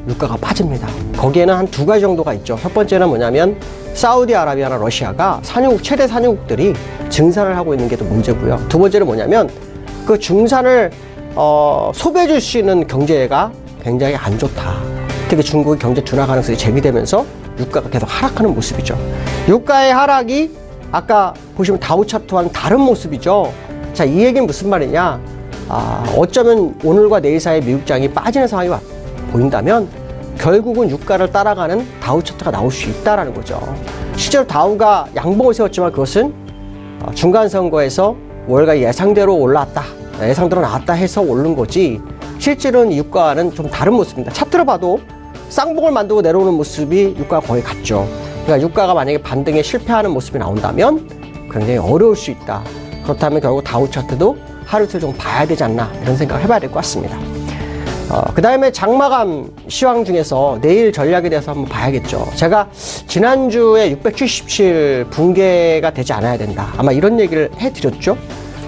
유가가 빠집니다. 거기에는 한 두 가지 정도가 있죠. 첫 번째는 뭐냐면 사우디아라비아나 러시아가 최대 산유국들이 증산을 하고 있는 게 또 문제고요. 두 번째는 뭐냐면 그 중산을 소비해 줄 수 있는 경제가 굉장히 안 좋다. 특히 중국의 경제 둔화 가능성이 제기되면서 유가가 계속 하락하는 모습이죠. 유가의 하락이 아까 보시면 다우 차트와는 다른 모습이죠. 자, 이 얘기는 무슨 말이냐? 어쩌면 오늘과 내일 사이에 미국장이 빠지는 상황이 보인다면 결국은 유가를 따라가는 다우 차트가 나올 수 있다라는 거죠. 실제로 다우가 양봉을 세웠지만 그것은 중간 선거에서 월가 예상대로 올라왔다, 예상대로 나왔다 해서 오른 거지 실제로는 유가와는 좀 다른 모습입니다. 차트로 봐도 쌍봉을 만들고 내려오는 모습이 유가가 거의 같죠. 그러니까 유가가 만약에 반등에 실패하는 모습이 나온다면 굉장히 어려울 수 있다. 그렇다면 결국 다우 차트도 하루 이틀 좀 봐야 되지 않나 이런 생각을 해봐야 될 것 같습니다. 그 다음에 장마감 시황 중에서 내일 전략에 대해서 한번 봐야겠죠. 제가 지난주에 677 붕괴가 되지 않아야 된다. 아마 이런 얘기를 해드렸죠.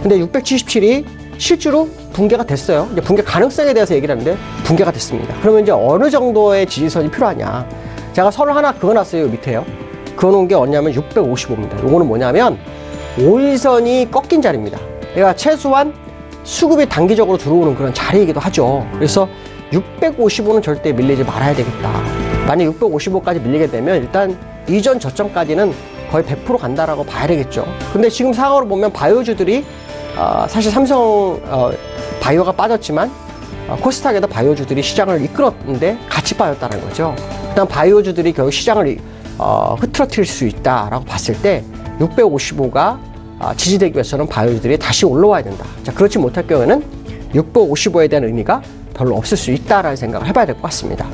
근데 677이 실제로 붕괴가 됐어요. 이제 붕괴 가능성에 대해서 얘기를 하는데 붕괴가 됐습니다. 그러면 이제 어느 정도의 지지선이 필요하냐. 제가 선을 하나 그어놨어요. 밑에요. 그어놓은 게 뭐냐면 655입니다. 요거는 뭐냐면 5일선이 꺾인 자리입니다. 그러니까 최소한 수급이 단기적으로 들어오는 그런 자리이기도 하죠. 그래서 655는 절대 밀리지 말아야 되겠다. 만약 655까지 밀리게 되면 일단 이전 저점까지는 거의 100% 간다라고 봐야 되겠죠. 근데 지금 상황으로 보면 바이오주들이 사실 삼성 바이오가 빠졌지만 코스닥에도 바이오주들이 시장을 이끌었는데 같이 빠졌다는 거죠. 일단 바이오주들이 결국 시장을 흐트러뜨릴 수 있다라고 봤을 때 655가 지지되기 위해서는 바이오주들이 다시 올라와야 된다. 자, 그렇지 못할 경우에는 655에 대한 의미가 별로 없을 수 있다라는 생각을 해봐야 될 것 같습니다.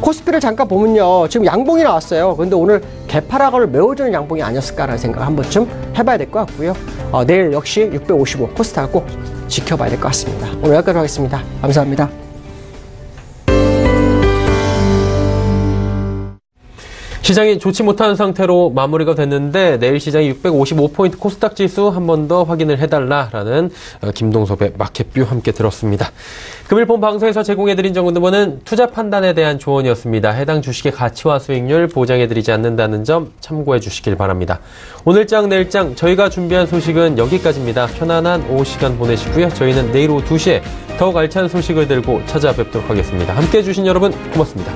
코스피를 잠깐 보면요, 지금 양봉이 나왔어요. 그런데 오늘 개파락을 메워주는 양봉이 아니었을까라는 생각을 한 번쯤 해봐야 될 것 같고요. 내일 역시 655 코스닥을 꼭 지켜봐야 될 것 같습니다. 오늘 여기까지 하겠습니다. 감사합니다. 시장이 좋지 못한 상태로 마무리가 됐는데 내일 시장이 655포인트 코스닥 지수 한 번 더 확인을 해달라라는 김동섭의 마켓뷰 함께 들었습니다. 금일 본 방송에서 제공해드린 정보는 투자 판단에 대한 조언이었습니다. 해당 주식의 가치와 수익률 보장해드리지 않는다는 점 참고해 주시길 바랍니다. 오늘장 내일장 저희가 준비한 소식은 여기까지입니다. 편안한 오후 시간 보내시고요. 저희는 내일 오후 2시에 더욱 알찬 소식을 들고 찾아뵙도록 하겠습니다. 함께해 주신 여러분 고맙습니다.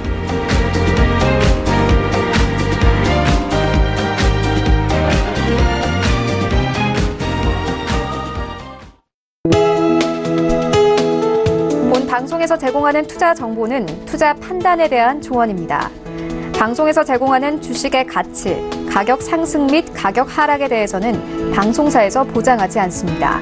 방송에서 제공하는 투자 정보는 투자 판단에 대한 조언입니다. 방송에서 제공하는 주식의 가치, 가격 상승 및 가격 하락에 대해서는 방송사에서 보장하지 않습니다.